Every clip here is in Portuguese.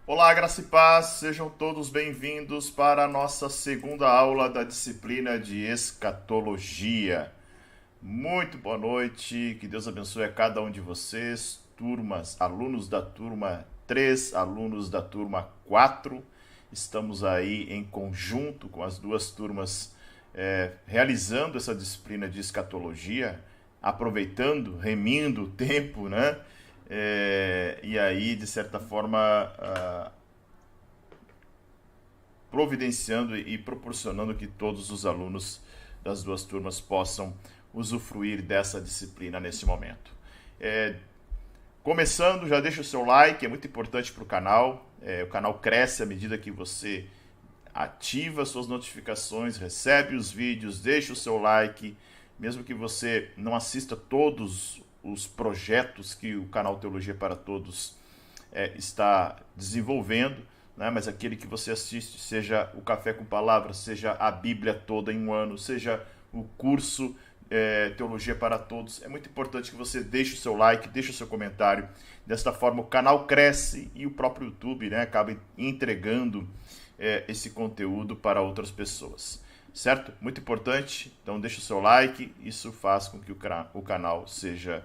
Olá, graça e paz, sejam todos bem-vindos para a nossa segunda aula da disciplina de escatologia. Muito boa noite, que Deus abençoe a cada um de vocês, turmas, alunos da turma 3, alunos da turma 4. Estamos aí em conjunto com as duas turmas realizando essa disciplina de escatologia, aproveitando, remindo o tempo, né? E aí, de certa forma, providenciando e proporcionando que todos os alunos das duas turmas possam usufruir dessa disciplina nesse momento. Começando, já deixa o seu like, é muito importante para o canal. O canal cresce à medida que você ativa suas notificações, recebe os vídeos, deixa o seu like. Mesmo que você não assista todos os projetos que o canal Teologia para Todos está desenvolvendo, né? Mas aquele que você assiste, seja o Café com Palavras, seja a Bíblia toda em um ano, seja o curso Teologia para Todos, é muito importante que você deixe o seu like, deixe o seu comentário. Desta forma o canal cresce e o próprio YouTube, né, acaba entregando esse conteúdo para outras pessoas. Certo? Muito importante. Então deixa o seu like, isso faz com que o canal seja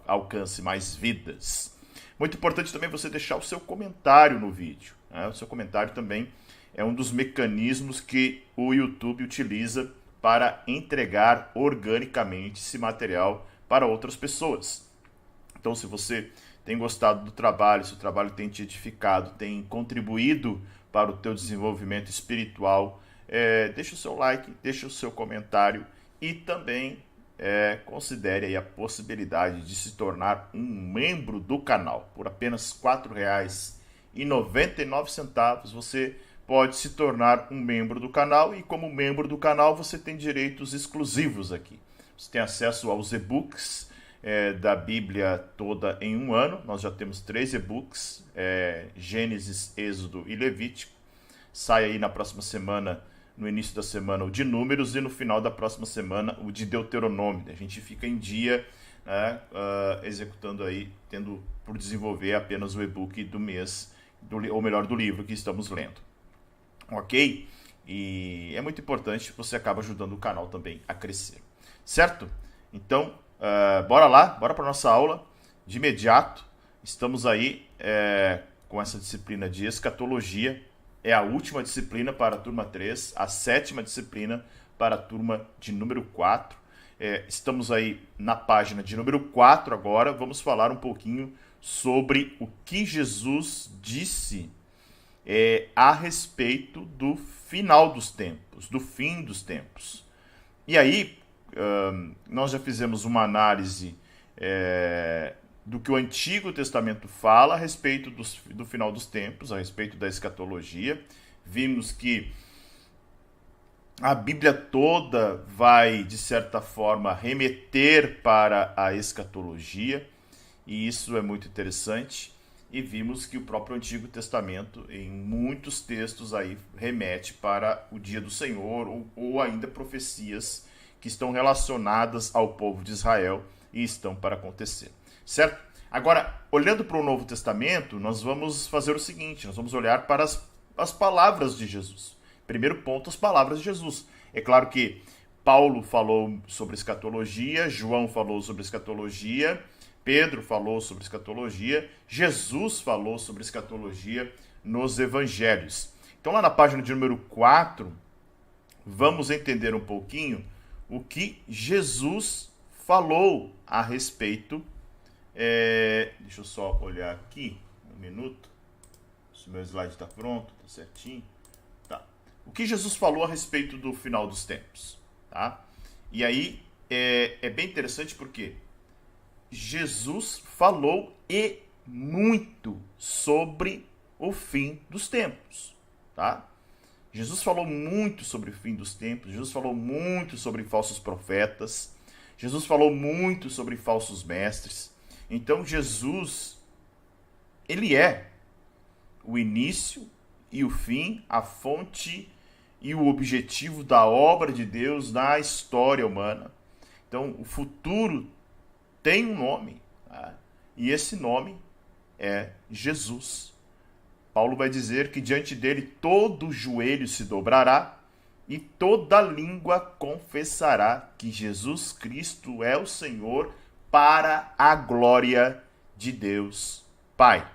alcance mais vidas. Muito importante também você deixar o seu comentário no vídeo, né? O seu comentário também é um dos mecanismos que o YouTube utiliza para entregar organicamente esse material para outras pessoas. Então, se você tem gostado do trabalho, se o trabalho tem te edificado, tem contribuído para o teu desenvolvimento espiritual, deixa o seu like, deixa o seu comentário e também considere aí a possibilidade de se tornar um membro do canal. Por apenas R$ 4,99 você pode se tornar um membro do canal e como membro do canal você tem direitos exclusivos aqui. Você tem acesso aos e-books da Bíblia toda em um ano. Nós já temos 3 e-books, Gênesis, Êxodo e Levítico. Sai aí na próxima semana, no início da semana, o de Números e no final da próxima semana o de Deuteronômio. A gente fica em dia, né, executando aí, tendo por desenvolver apenas o e-book do mês, ou melhor, do livro que estamos lendo. Ok? E é muito importante, você acaba ajudando o canal também a crescer. Certo? Então, bora lá, bora para a nossa aula de imediato. Estamos aí com essa disciplina de escatologia. É a última disciplina para a turma 3, a 7ª disciplina para a turma de número 4. Estamos aí na página de número 4 agora. Vamos falar um pouquinho sobre o que Jesus disse a respeito do final dos tempos, do fim dos tempos. E aí, nós já fizemos uma análise do que o Antigo Testamento fala a respeito do final dos tempos, a respeito da escatologia. Vimos que a Bíblia toda vai, de certa forma, remeter para a escatologia, e isso é muito interessante. E vimos que o próprio Antigo Testamento, em muitos textos, aí remete para o dia do Senhor, ou ainda profecias que estão relacionadas ao povo de Israel e estão para acontecer. Certo? Agora, olhando para o Novo Testamento, nós vamos fazer o seguinte, nós vamos olhar para as palavras de Jesus. Primeiro ponto, as palavras de Jesus. É claro que Paulo falou sobre escatologia, João falou sobre escatologia, Pedro falou sobre escatologia, Jesus falou sobre escatologia nos evangelhos. Então lá na página de número 4, vamos entender um pouquinho o que Jesus falou a respeito. Deixa eu só olhar aqui, um minuto, se o meu slide está pronto, está certinho. Tá. O que Jesus falou a respeito do final dos tempos. Tá? E aí é bem interessante porque Jesus falou e muito sobre o fim dos tempos, tá? Jesus falou muito sobre o fim dos tempos, Jesus falou muito sobre falsos profetas, Jesus falou muito sobre falsos mestres. Então Jesus, ele é o início e o fim, a fonte e o objetivo da obra de Deus na história humana. Então o futuro tem um nome, tá? E esse nome é Jesus. Paulo vai dizer que diante dele todo joelho se dobrará e toda língua confessará que Jesus Cristo é o Senhor, para a glória de Deus Pai.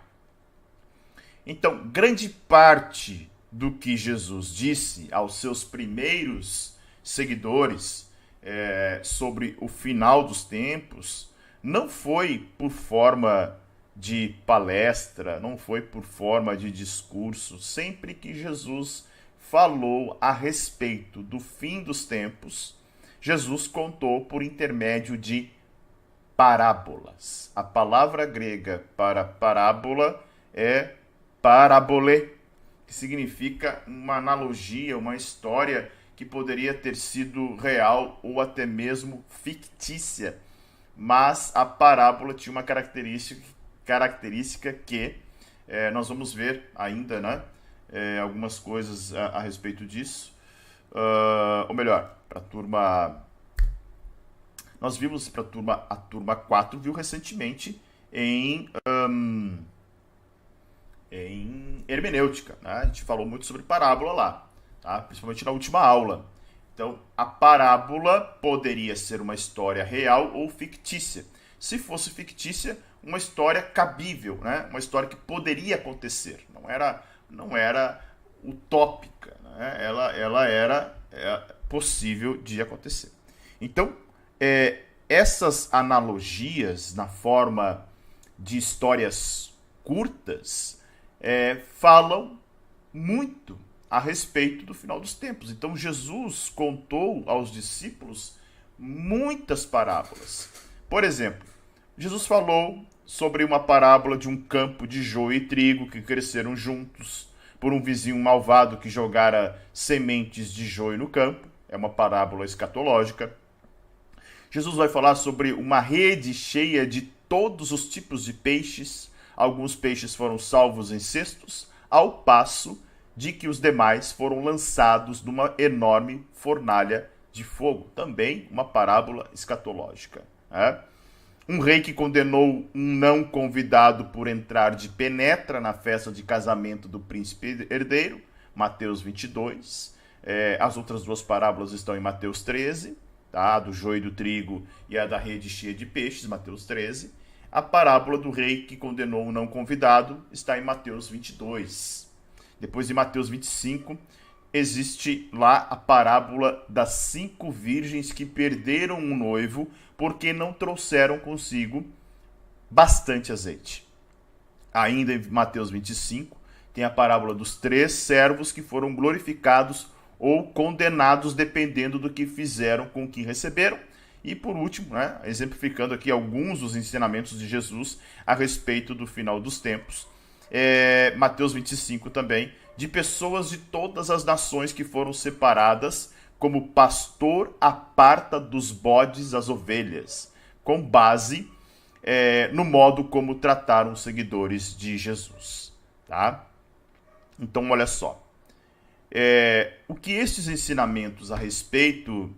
Então, grande parte do que Jesus disse aos seus primeiros seguidores sobre o final dos tempos não foi por forma de palestra, não foi por forma de discurso. Sempre que Jesus falou a respeito do fim dos tempos, Jesus contou por intermédio de parábolas. A palavra grega para parábola é parabole, que significa uma analogia, uma história que poderia ter sido real ou até mesmo fictícia. Mas a parábola tinha uma característica que nós vamos ver ainda, né? Algumas coisas a respeito disso. Ou melhor, para a turma... Nós vimos para a turma 4, viu recentemente em hermenêutica. Né? A gente falou muito sobre parábola lá, tá? Principalmente na última aula. Então, a parábola poderia ser uma história real ou fictícia. Se fosse fictícia, uma história cabível, né? Uma história que poderia acontecer. Não era utópica, né? Ela era possível de acontecer. Então, essas analogias na forma de histórias curtas falam muito a respeito do final dos tempos. Então Jesus contou aos discípulos muitas parábolas. Por exemplo, Jesus falou sobre uma parábola de um campo de joio e trigo que cresceram juntos por um vizinho malvado que jogara sementes de joio no campo. É uma parábola escatológica. Jesus vai falar sobre uma rede cheia de todos os tipos de peixes. Alguns peixes foram salvos em cestos, ao passo de que os demais foram lançados numa enorme fornalha de fogo. Também uma parábola escatológica. Um rei que condenou um não convidado por entrar de penetra na festa de casamento do príncipe herdeiro, Mateus 22. As outras duas parábolas estão em Mateus 13. Tá? A do joio e do trigo e a da rede cheia de peixes, Mateus 13. A parábola do rei que condenou o não convidado está em Mateus 22. Depois de Mateus 25, existe lá a parábola das 5 virgens que perderam um noivo porque não trouxeram consigo bastante azeite. Ainda em Mateus 25, tem a parábola dos 3 servos que foram glorificados ou condenados dependendo do que fizeram com o que receberam. E por último, né, exemplificando aqui alguns dos ensinamentos de Jesus a respeito do final dos tempos, Mateus 25 também, de pessoas de todas as nações que foram separadas, como pastor aparta dos bodes as ovelhas, com base no modo como trataram os seguidores de Jesus. Tá? Então, olha só. O que estes ensinamentos a respeito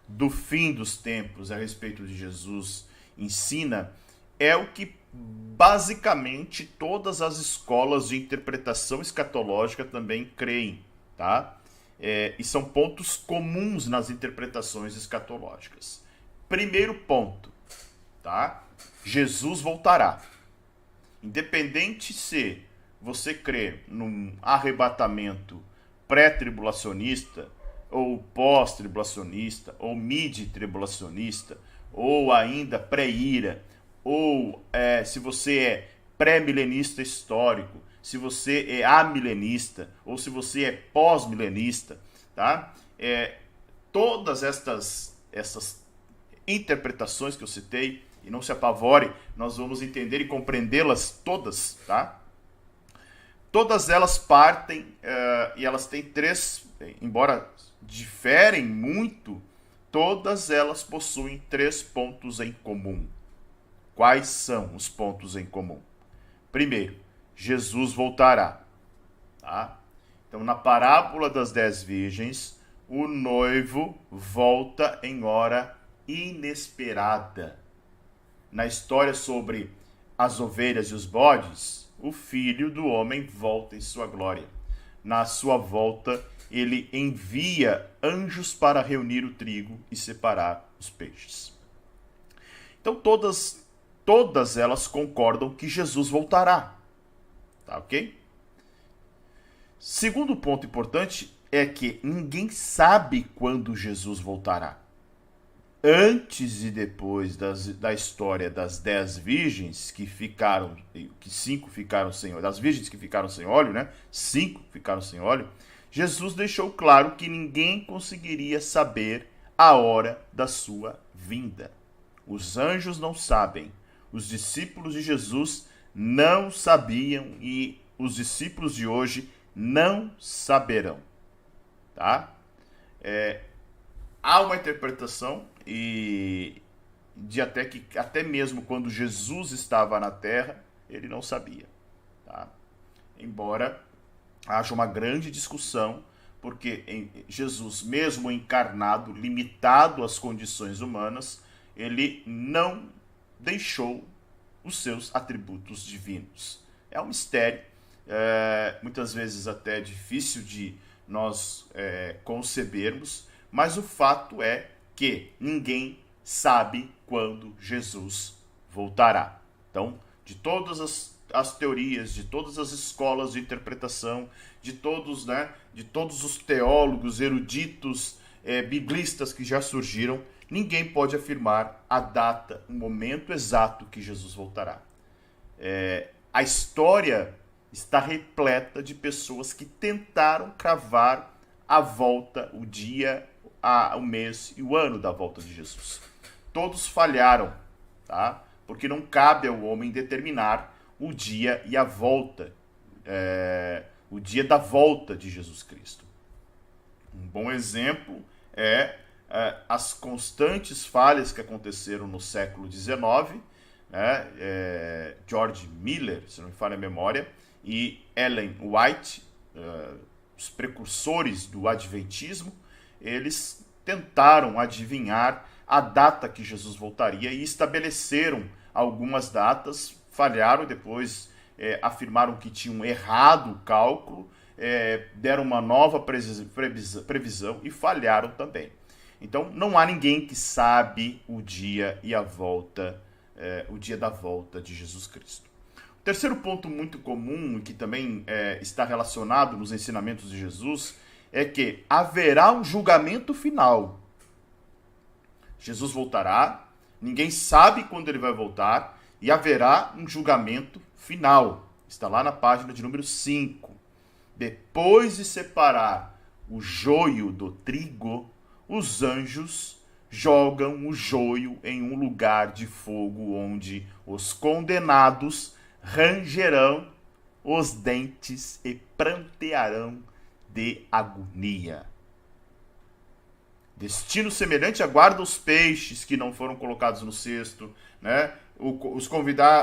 do fim dos tempos, a respeito de Jesus ensina, é o que basicamente todas as escolas de interpretação escatológica também creem, tá? E são pontos comuns nas interpretações escatológicas. Primeiro ponto, tá? Jesus voltará. Independente se você crê num arrebatamento pré-tribulacionista, ou pós-tribulacionista, ou mid-tribulacionista, ou ainda pré-ira, ou se você é pré-milenista histórico, se você é amilenista, ou se você é pós-milenista, tá? Todas essas interpretações que eu citei, e não se apavore, nós vamos entender e compreendê-las todas, tá? Todas elas partem, e elas têm 3, embora diferem muito, todas elas possuem 3 pontos em comum. Quais são os pontos em comum? Primeiro, Jesus voltará. Tá? Então, na parábola das 10 virgens, o noivo volta em hora inesperada. na história sobre as ovelhas e os bodes, o Filho do Homem volta em sua glória. Na sua volta, ele envia anjos para reunir o trigo e separar os peixes. Então todas elas concordam que Jesus voltará. Tá ok? Segundo ponto importante é que ninguém sabe quando Jesus voltará. Antes e depois da história das 10 virgens que 5 ficaram sem óleo, das virgens que ficaram sem óleo, né? 5 ficaram sem óleo. Jesus deixou claro que ninguém conseguiria saber a hora da sua vinda. Os anjos não sabem, os discípulos de Jesus não sabiam e os discípulos de hoje não saberão. Tá? Há uma interpretação até mesmo quando Jesus estava na Terra, ele não sabia. Tá? Embora haja uma grande discussão, porque Jesus, mesmo encarnado, limitado às condições humanas, ele não deixou os seus atributos divinos. É um mistério, muitas vezes até difícil de nós concebermos, mas o fato é que ninguém sabe quando Jesus voltará. Então, de todas as teorias, de todas as escolas de interpretação, de todos os teólogos, eruditos, biblistas que já surgiram, ninguém pode afirmar a data, o momento exato que Jesus voltará. A história está repleta de pessoas que tentaram cravar a volta, o dia, o mês e o ano da volta de Jesus. Todos falharam, tá? Porque não cabe ao homem determinar o dia e a volta, o dia da volta de Jesus Cristo. Um bom exemplo é as constantes falhas que aconteceram no século XIX, George Miller, se não me falha a memória, e Ellen White, os precursores do Adventismo, eles tentaram adivinhar a data que Jesus voltaria e estabeleceram algumas datas, falharam, depois afirmaram que tinham errado o cálculo, deram uma nova previsão e falharam também. Então, não há ninguém que sabe o dia e a volta, o dia da volta de Jesus Cristo. O terceiro ponto muito comum e que também está relacionado nos ensinamentos de Jesus é que haverá um julgamento final. Jesus voltará, ninguém sabe quando ele vai voltar e haverá um julgamento final. Está lá na página de número 5. Depois de separar o joio do trigo, os anjos jogam o joio em um lugar de fogo onde os condenados rangerão os dentes e prantearão de agonia. Destino semelhante aguarda os peixes que não foram colocados no cesto, né?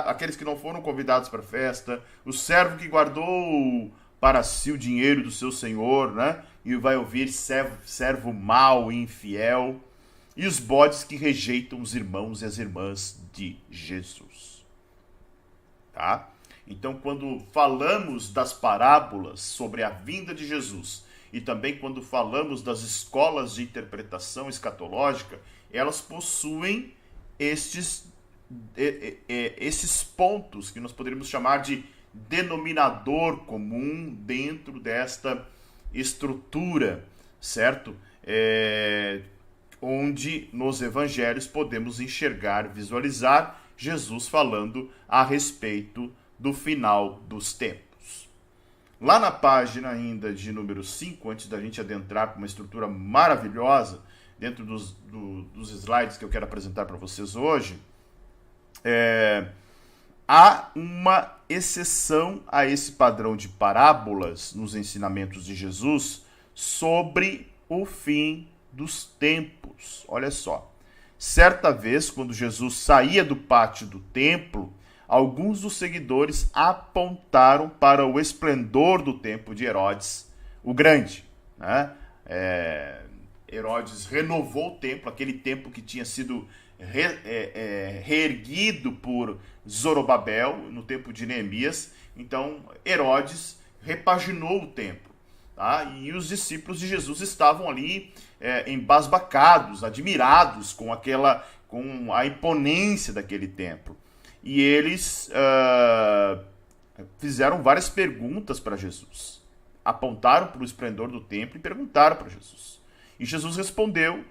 Aqueles que não foram convidados para a festa, o servo que guardou para si o dinheiro do seu senhor, né? E vai ouvir servo mau e infiel, e os bodes que rejeitam os irmãos e as irmãs de Jesus. Tá? Então, quando falamos das parábolas sobre a vinda de Jesus e também quando falamos das escolas de interpretação escatológica, elas possuem esses pontos que nós poderíamos chamar de denominador comum dentro desta estrutura, certo? Onde nos evangelhos podemos enxergar, visualizar Jesus falando a respeito do final dos tempos. Lá na página ainda de número 5, antes da gente adentrar com uma estrutura maravilhosa, dentro dos slides que eu quero apresentar para vocês hoje, há uma exceção a esse padrão de parábolas nos ensinamentos de Jesus sobre o fim dos tempos. Olha só. Certa vez, quando Jesus saía do pátio do templo, alguns dos seguidores apontaram para o esplendor do templo de Herodes, o Grande. Né? Herodes renovou o templo, aquele templo que tinha sido reerguido por Zorobabel no tempo de Neemias. Então Herodes repaginou o templo. Tá? E os discípulos de Jesus estavam ali embasbacados, admirados com a imponência daquele templo. E eles fizeram várias perguntas para Jesus. Apontaram para o esplendor do templo e perguntaram para Jesus. E Jesus respondeu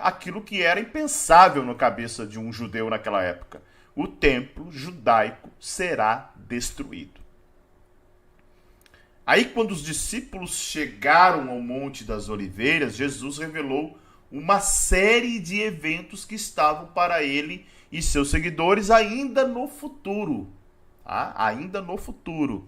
aquilo que era impensável na cabeça de um judeu naquela época. O templo judaico será destruído. Aí, quando os discípulos chegaram ao Monte das Oliveiras, Jesus revelou uma série de eventos que estavam para ele e seus seguidores ainda no futuro. Tá? Ainda no futuro.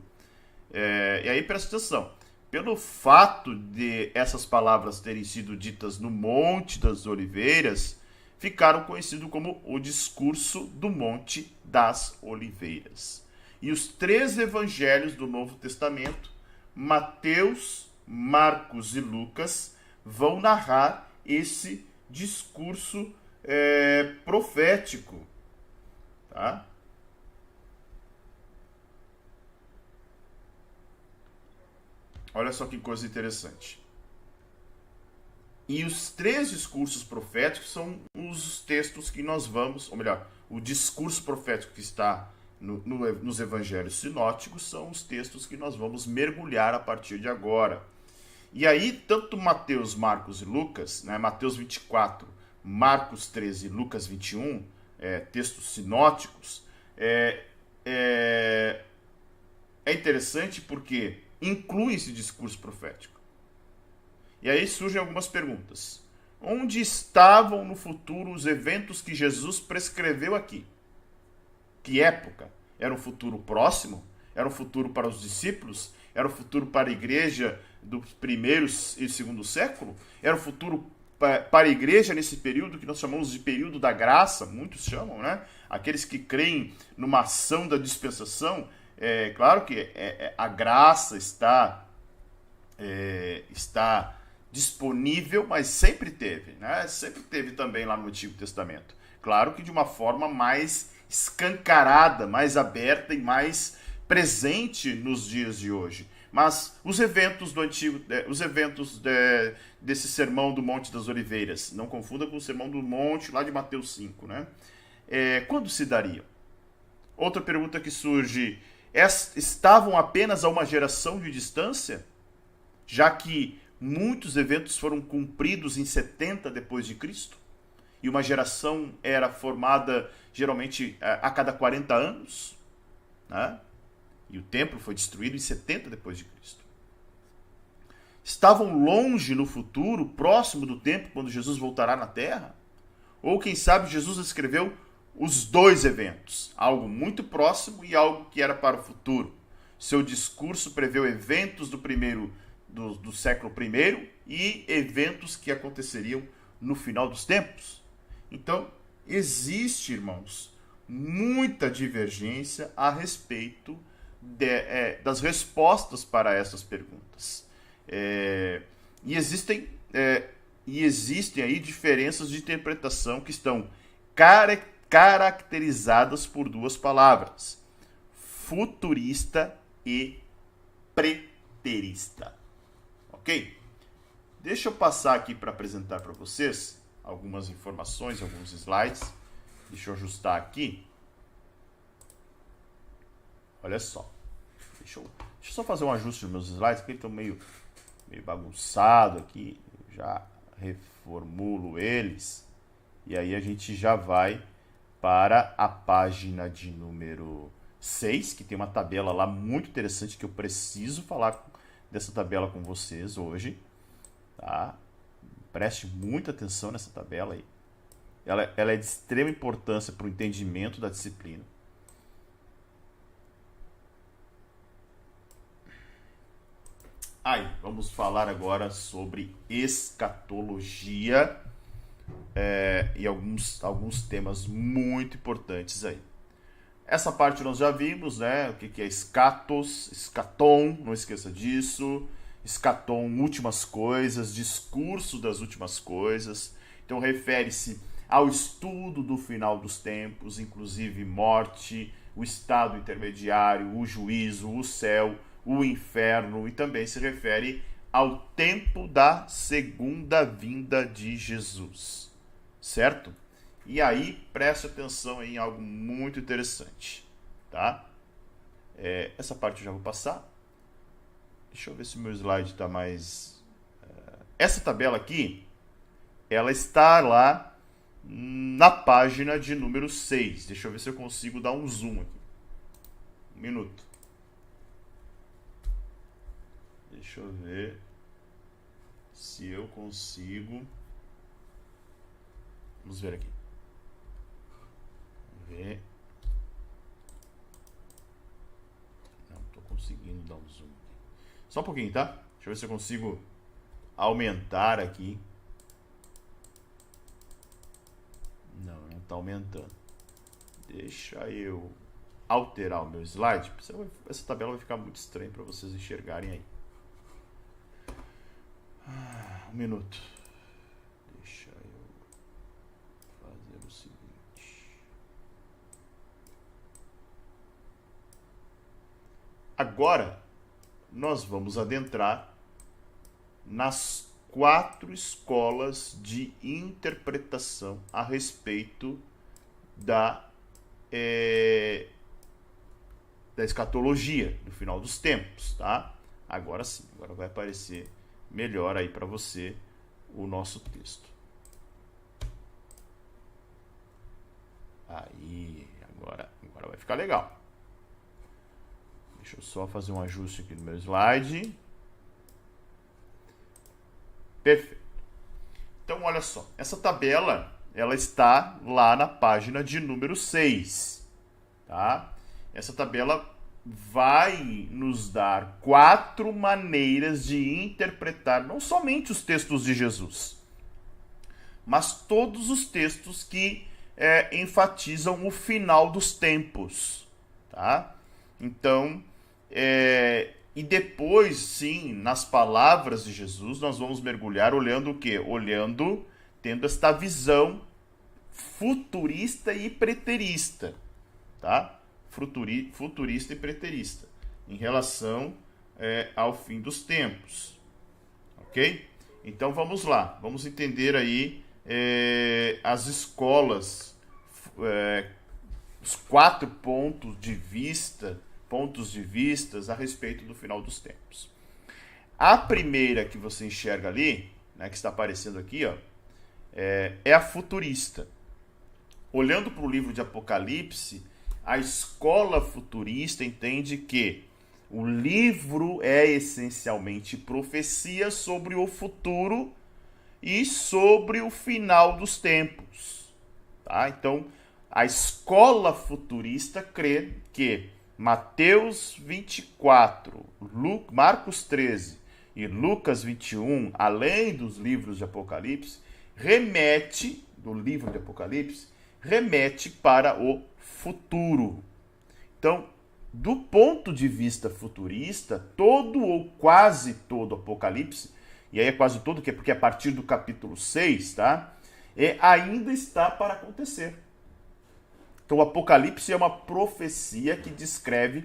E aí, presta atenção. Pelo fato de essas palavras terem sido ditas no Monte das Oliveiras, ficaram conhecidos como o discurso do Monte das Oliveiras. E os 3 evangelhos do Novo Testamento, Mateus, Marcos e Lucas, vão narrar esse discurso profético. Tá? Olha só que coisa interessante. E os 3 discursos proféticos são os textos que nós vamos, ou melhor, o discurso profético que está nos evangelhos sinóticos são os textos que nós vamos mergulhar a partir de agora. E aí, tanto Mateus, Marcos e Lucas, né, Mateus 24, Marcos 13 e Lucas 21, textos sinóticos, é interessante porque inclui esse discurso profético. E aí surgem algumas perguntas. Onde estavam no futuro os eventos que Jesus prescreveu aqui? Que época? Era um futuro próximo? Era um futuro para os discípulos? Era um futuro para a igreja do primeiro e segundo século? Era um futuro para a igreja nesse período que nós chamamos de período da graça? Muitos chamam, né? Aqueles que creem numa ação da dispensação. Claro que a graça está disponível, mas sempre teve, né? Sempre teve também lá no Antigo Testamento. Claro que de uma forma mais escancarada, mais aberta e mais presente nos dias de hoje. Mas os eventos do Antigo, desse sermão do Monte das Oliveiras, não confunda com o sermão do Monte lá de Mateus 5, né? Quando se dariam? Outra pergunta que surge: estavam apenas a uma geração de distância? Já que muitos eventos foram cumpridos em 70 depois de Cristo, e uma geração era formada geralmente a cada 40 anos, né? E o templo foi destruído em 70 depois de Cristo. Estavam longe no futuro, próximo do tempo quando Jesus voltará na Terra? Ou quem sabe Jesus escreveu os 2 eventos, algo muito próximo e algo que era para o futuro. Seu discurso preveu eventos do século I e eventos que aconteceriam no final dos tempos. Então, existe, irmãos, muita divergência a respeito das respostas para essas perguntas. E existem aí diferenças de interpretação que estão caracterizadas por 2 palavras: futurista e preterista. Ok? Deixa eu passar aqui para apresentar para vocês algumas informações, alguns slides. Deixa eu ajustar aqui. Olha só. Deixa eu só fazer um ajuste nos meus slides, porque eles estão meio bagunçado aqui. Eu já reformulo eles. E aí a gente já vai para a página de número 6, que tem uma tabela lá muito interessante que eu preciso falar dessa tabela com vocês hoje. Tá? Preste muita atenção nessa tabela aí. Ela é de extrema importância para o entendimento da disciplina. Aí, vamos falar agora sobre escatologia e alguns temas muito importantes aí. Essa parte nós já vimos, né? O que é escatos, escatom, não esqueça disso. Escatom, últimas coisas, discurso das últimas coisas. Então refere-se ao estudo do final dos tempos, inclusive morte, o estado intermediário, o juízo, o céu, o inferno, e também se refere ao tempo da segunda vinda de Jesus, certo? E aí, preste atenção em algo muito interessante, tá? Essa parte eu já vou passar. Deixa eu ver se o meu slide está mais... Essa tabela aqui, ela está lá na página de número 6. Deixa eu ver se eu consigo dar um zoom aqui. Um minuto. Deixa eu ver se eu consigo. Vamos ver aqui. Vamos ver. Não estou conseguindo dar um zoom aqui. Só um pouquinho, tá? Deixa eu ver se eu consigo aumentar aqui. Não está aumentando. Deixa eu alterar o meu slide. Essa tabela vai ficar muito estranha para vocês enxergarem aí. Um minuto. Deixa eu fazer o seguinte. Agora, nós vamos adentrar nas 4 escolas de interpretação a respeito da escatologia, do final dos tempos, tá? Agora sim, agora vai aparecer melhor aí para você o nosso texto. Aí, agora vai ficar legal. Deixa eu só fazer um ajuste aqui no meu slide. Perfeito. Então, olha só. Essa tabela, ela está lá na página de número 6. Tá? Essa tabela vai nos dar 4 maneiras de interpretar não somente os textos de Jesus, mas todos os textos que enfatizam o final dos tempos. Tá? Então, e depois, sim, nas palavras de Jesus, nós vamos mergulhar olhando o quê? Olhando, tendo esta visão futurista e preterista, tá? Futurista e preterista, em relação ao fim dos tempos, ok? Então vamos lá, vamos entender aí as escolas, os 4 pontos de vista a respeito do final dos tempos. A primeira que você enxerga ali, né, que está aparecendo aqui, ó, é a futurista. Olhando para o livro de Apocalipse, a escola futurista entende que o livro é essencialmente profecia sobre o futuro e sobre o final dos tempos. Tá? Então, a escola futurista crê que Mateus 24, Marcos 13 e Lucas 21, além dos livros de Apocalipse, do livro de Apocalipse, remete para o futuro. Então, do ponto de vista futurista, todo ou quase todo Apocalipse, e aí é quase todo, porque é a partir do capítulo 6, tá? Ainda está para acontecer. Então, o Apocalipse é uma profecia que descreve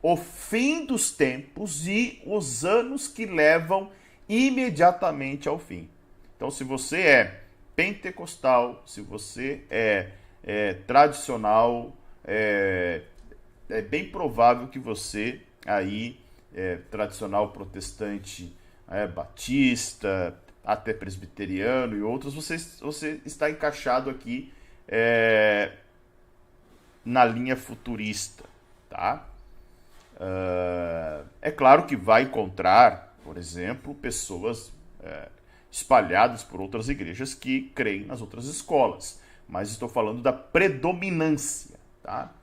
o fim dos tempos e os anos que levam imediatamente ao fim. Então, se você é pentecostal, se você é tradicional, é bem provável que você aí, tradicional protestante, batista, até presbiteriano e outros, você está encaixado aqui na linha futurista, tá? É claro que vai encontrar, por exemplo, pessoas espalhadas por outras igrejas que creem nas outras escolas, mas estou falando da predominância, tá?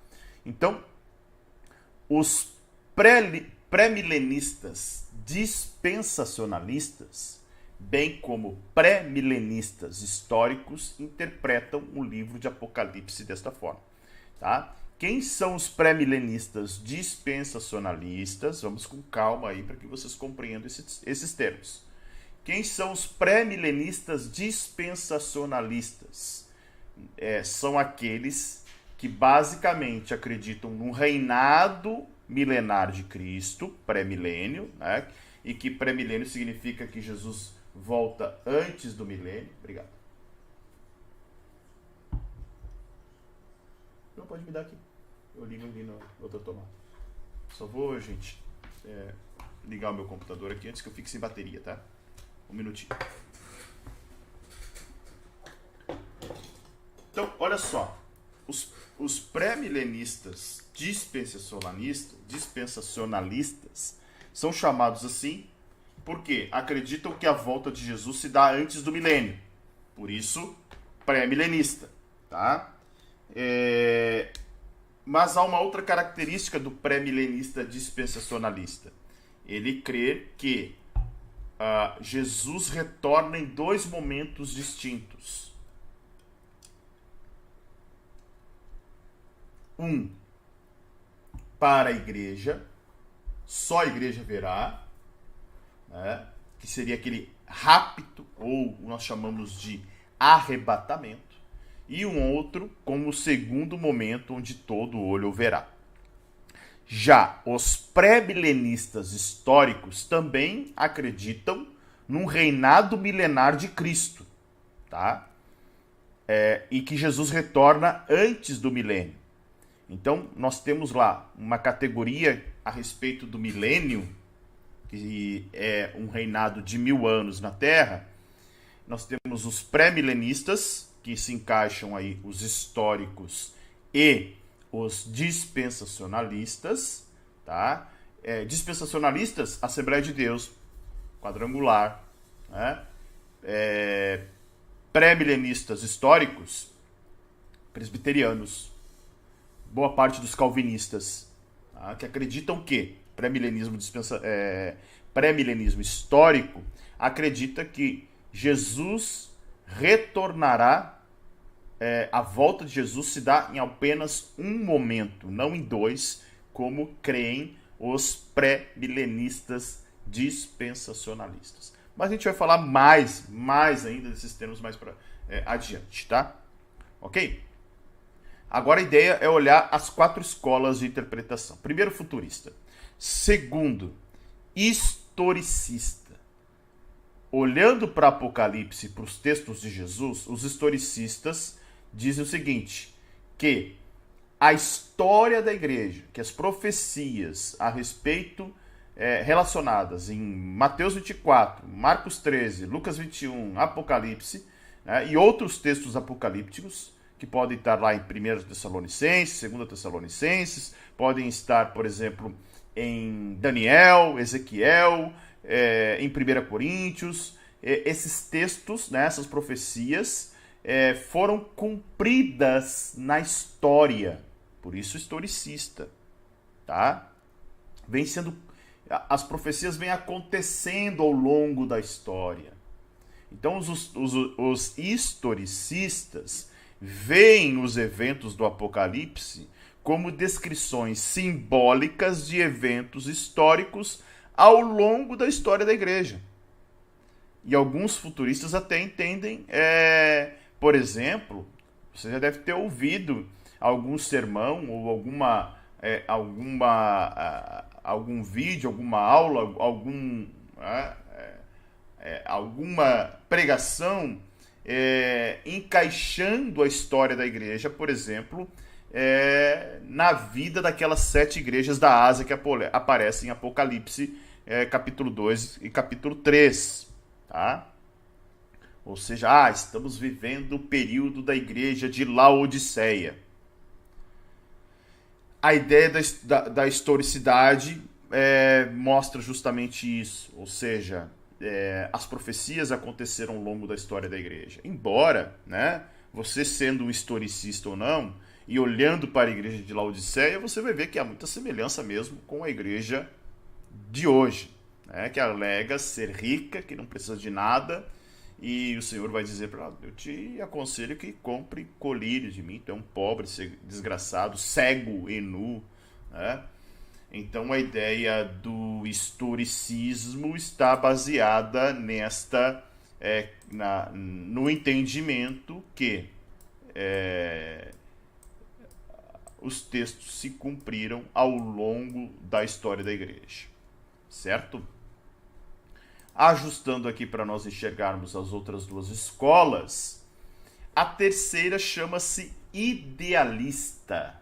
Então, os pré-milenistas dispensacionalistas, bem como pré-milenistas históricos, interpretam o livro de Apocalipse desta forma. Tá? Quem são os pré-milenistas dispensacionalistas? Vamos com calma aí para que vocês compreendam esses termos. Quem são os pré-milenistas dispensacionalistas? são aqueles que basicamente acreditam num reinado milenar de Cristo, pré-milênio, né? E que pré-milênio significa que Jesus volta antes do milênio. Obrigado. Não, pode me dar aqui. Eu ligo ali no outra tomada. Só vou, gente, ligar o meu computador aqui antes que eu fique sem bateria, tá? Um minutinho. Então, olha só. Os pré-milenistas dispensacionalistas são chamados assim porque acreditam que a volta de Jesus se dá antes do milênio. Por isso, pré-milenista. Tá? Mas há uma outra característica do pré-milenista dispensacionalista. Ele crê que Jesus retorna em dois momentos distintos. Um, para a igreja, só a igreja verá, né, que seria aquele rapto, ou nós chamamos de arrebatamento, e um outro como o segundo momento onde todo olho o verá. Já os pré-milenistas históricos também acreditam num reinado milenar de Cristo, tá? E que Jesus retorna antes do milênio. Então, nós temos lá uma categoria a respeito do milênio, que é um reinado de 1000 anos na Terra. Nós temos os pré-milenistas, que se encaixam aí os históricos e os dispensacionalistas, tá? Dispensacionalistas, Assembleia de Deus, Quadrangular, né? Pré-milenistas históricos, presbiterianos, boa parte dos calvinistas, tá? Que acreditam que pré-milenismo histórico acredita que Jesus retornará, a volta de Jesus se dá em apenas um momento, não em dois, como creem os pré-milenistas dispensacionalistas. Mas a gente vai falar mais ainda desses termos mais adiante, tá? Ok? Agora a ideia é olhar as 4 escolas de interpretação. Primeiro, futurista. Segundo, historicista. Olhando para Apocalipse, para os textos de Jesus, os historicistas dizem o seguinte, que a história da igreja, que as profecias a respeito relacionadas em Mateus 24, Marcos 13, Lucas 21, Apocalipse, né, e outros textos apocalípticos, que podem estar lá em 1 Tessalonicenses, 2 Tessalonicenses, podem estar, por exemplo, em Daniel, Ezequiel, em 1 Coríntios. Esses textos, né, essas profecias, foram cumpridas na história. Por isso, historicista. Tá? As profecias vêm acontecendo ao longo da história. Então, os historicistas veem os eventos do Apocalipse como descrições simbólicas de eventos históricos ao longo da história da igreja. E alguns futuristas até entendem, por exemplo, você já deve ter ouvido algum sermão ou algum vídeo, alguma aula, alguma pregação encaixando a história da igreja, por exemplo, na vida daquelas 7 igrejas da Ásia que aparecem em Apocalipse, capítulo 2 e capítulo 3. Tá? Ou seja, estamos vivendo o período da igreja de Laodiceia. A ideia da historicidade mostra justamente isso, ou seja, as profecias aconteceram ao longo da história da igreja. Embora, né, você sendo um historicista ou não, e olhando para a igreja de Laodiceia, você vai ver que há muita semelhança mesmo com a igreja de hoje, né, que alega ser rica, que não precisa de nada, e o Senhor vai dizer para ela, eu te aconselho que compre colírios de mim, tu é um pobre, desgraçado, cego e nu, né? Então a ideia do historicismo está baseada no entendimento que os textos se cumpriram ao longo da história da igreja, certo? Ajustando aqui para nós enxergarmos as outras duas escolas, a terceira chama-se idealista.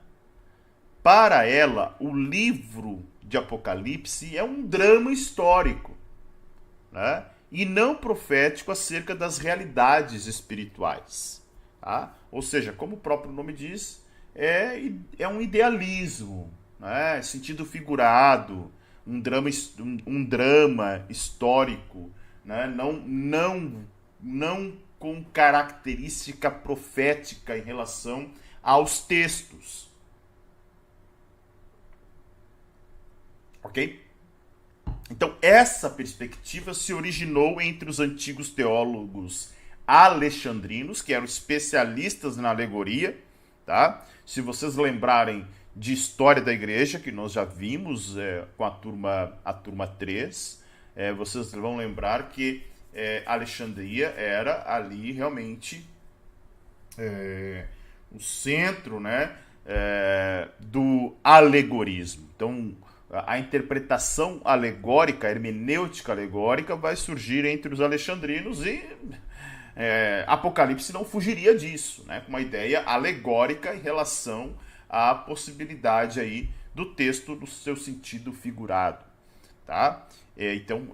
Para ela, o livro de Apocalipse é um drama histórico, né? E não profético acerca das realidades espirituais. Tá? Ou seja, como o próprio nome diz, é um idealismo, né? Sentido figurado, um drama histórico, né? Não com característica profética em relação aos textos. Ok? Então, essa perspectiva se originou entre os antigos teólogos alexandrinos, que eram especialistas na alegoria, tá? Se vocês lembrarem de História da Igreja, que nós já vimos com a turma 3, vocês vão lembrar que Alexandria era ali realmente o centro, né, do alegorismo. Então, a interpretação alegórica, a hermenêutica alegórica vai surgir entre os alexandrinos e Apocalipse não fugiria disso, né, com uma ideia alegórica em relação à possibilidade aí do texto no seu sentido figurado. Tá? Então,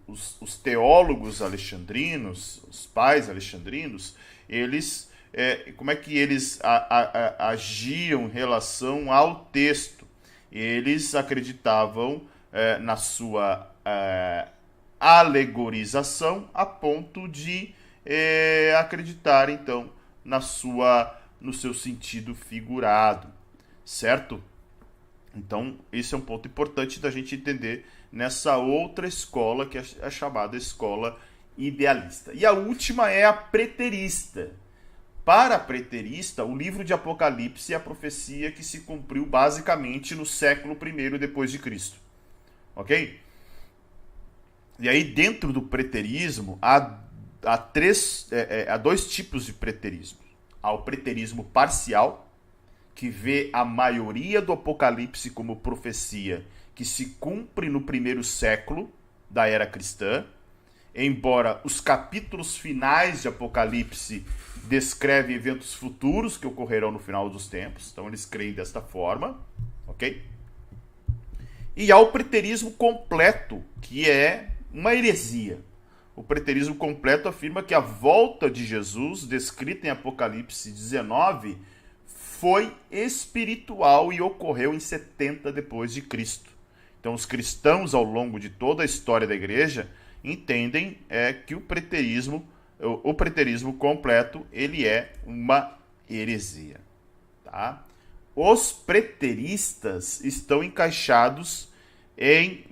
os teólogos alexandrinos, os pais alexandrinos, eles, como é que eles agiam em relação ao texto? Eles acreditavam na sua alegorização a ponto de acreditar, então, no seu sentido figurado, certo? Então, esse é um ponto importante da gente entender nessa outra escola, que é a chamada escola idealista. E a última é a preterista. Para a preterista, o livro de Apocalipse é a profecia que se cumpriu basicamente no século I depois de Cristo. Ok? E aí, dentro do preterismo, há dois tipos de preterismo. Há o preterismo parcial, que vê a maioria do Apocalipse como profecia que se cumpre no primeiro século da era cristã, embora os capítulos finais de Apocalipse descrevem eventos futuros que ocorrerão no final dos tempos, então eles creem desta forma, ok? E há o preterismo completo, que é uma heresia. O preterismo completo afirma que a volta de Jesus, descrita em Apocalipse 19, foi espiritual e ocorreu em 70 depois de Cristo. Então, os cristãos, ao longo de toda a história da igreja, entendem que o preterismo completo, ele é uma heresia. Tá? Os preteristas estão encaixados em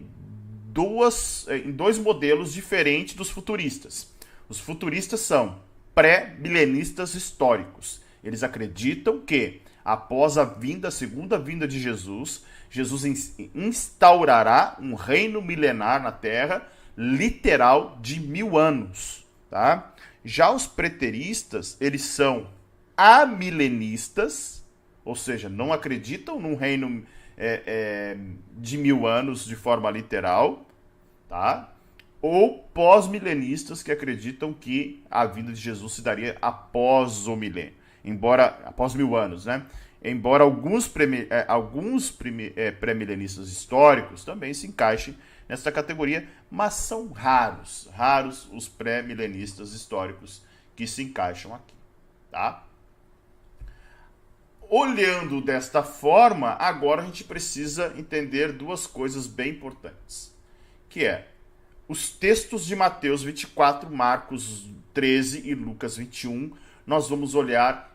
dois modelos diferentes dos futuristas. Os futuristas são pré-milenistas históricos. Eles acreditam que, após a segunda vinda de Jesus, Jesus instaurará um reino milenar na Terra, literal, de 1000 anos. Tá? Já os preteristas, eles são amilenistas, ou seja, não acreditam num reino de 1000 anos de forma literal, tá? Ou pós-milenistas, que acreditam que a vinda de Jesus se daria após o milênio. Após 1000 anos, né? Embora alguns pré-milenistas históricos também se encaixem nessa categoria, mas são raros os pré-milenistas históricos que se encaixam aqui, tá? Olhando desta forma, agora a gente precisa entender duas coisas bem importantes, que é os textos de Mateus 24, Marcos 13 e Lucas 21, nós vamos olhar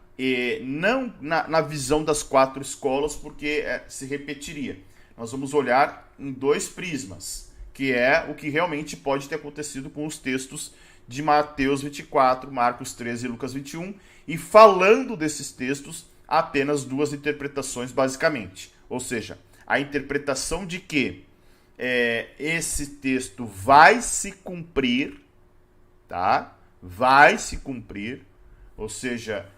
não na visão das quatro escolas, porque se repetiria. Nós vamos olhar em dois prismas, que é o que realmente pode ter acontecido com os textos de Mateus 24, Marcos 13 e Lucas 21, e falando desses textos, apenas duas interpretações basicamente. Ou seja, a interpretação de que esse texto vai se cumprir, tá? Vai se cumprir, ou seja,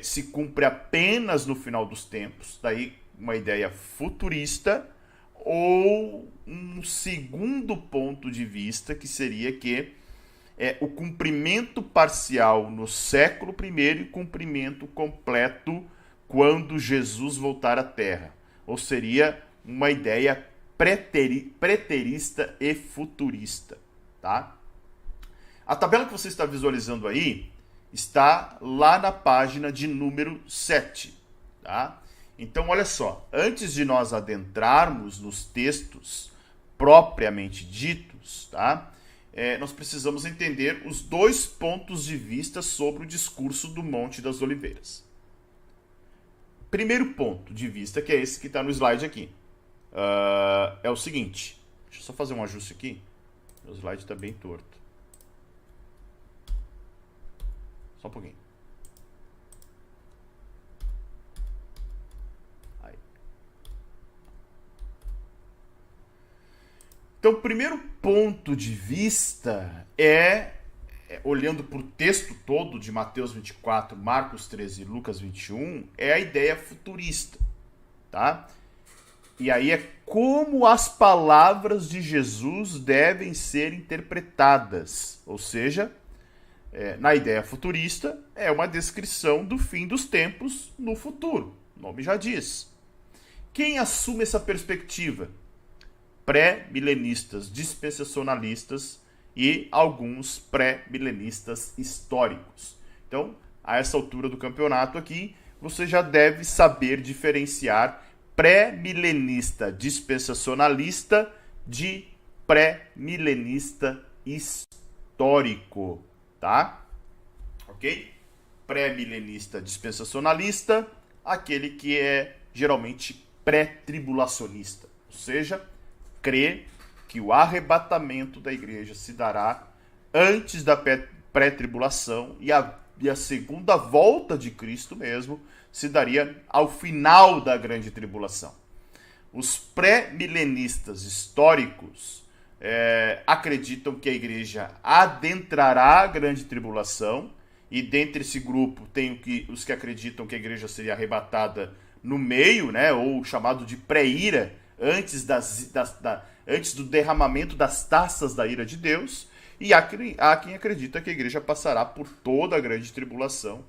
se cumpre apenas no final dos tempos, daí uma ideia futurista, ou um segundo ponto de vista, que seria que o cumprimento parcial no século I e cumprimento completo quando Jesus voltar à Terra. Ou seria uma ideia preterista e futurista. Tá? A tabela que você está visualizando aí está lá na página de número 7. Tá? Então, olha só, antes de nós adentrarmos nos textos propriamente ditos, tá? Nós precisamos entender os dois pontos de vista sobre o discurso do Monte das Oliveiras. Primeiro ponto de vista, que é esse que está no slide aqui, é o seguinte. Deixa eu só fazer um ajuste aqui. O slide está bem torto. Só um pouquinho. Aí. Então, o primeiro ponto de vista olhando para o texto todo de Mateus 24, Marcos 13 e Lucas 21, é a ideia futurista. Tá? E aí é como as palavras de Jesus devem ser interpretadas. Ou seja, na ideia futurista, é uma descrição do fim dos tempos no futuro. O nome já diz. Quem assume essa perspectiva? Pré-milenistas, dispensacionalistas e alguns pré-milenistas históricos. Então, a essa altura do campeonato aqui, você já deve saber diferenciar pré-milenista dispensacionalista de pré-milenista histórico. Tá? Ok? Pré-milenista dispensacionalista, aquele que é geralmente pré-tribulacionista, ou seja, crê que o arrebatamento da igreja se dará antes da pré-tribulação e a segunda volta de Cristo mesmo se daria ao final da grande tribulação. Os pré-milenistas históricos acreditam que a igreja adentrará a grande tribulação, e dentre esse grupo tem os que acreditam que a igreja seria arrebatada no meio, né, ou chamado de pré-ira, antes do derramamento das taças da ira de Deus, e há quem acredita que a igreja passará por toda a grande tribulação,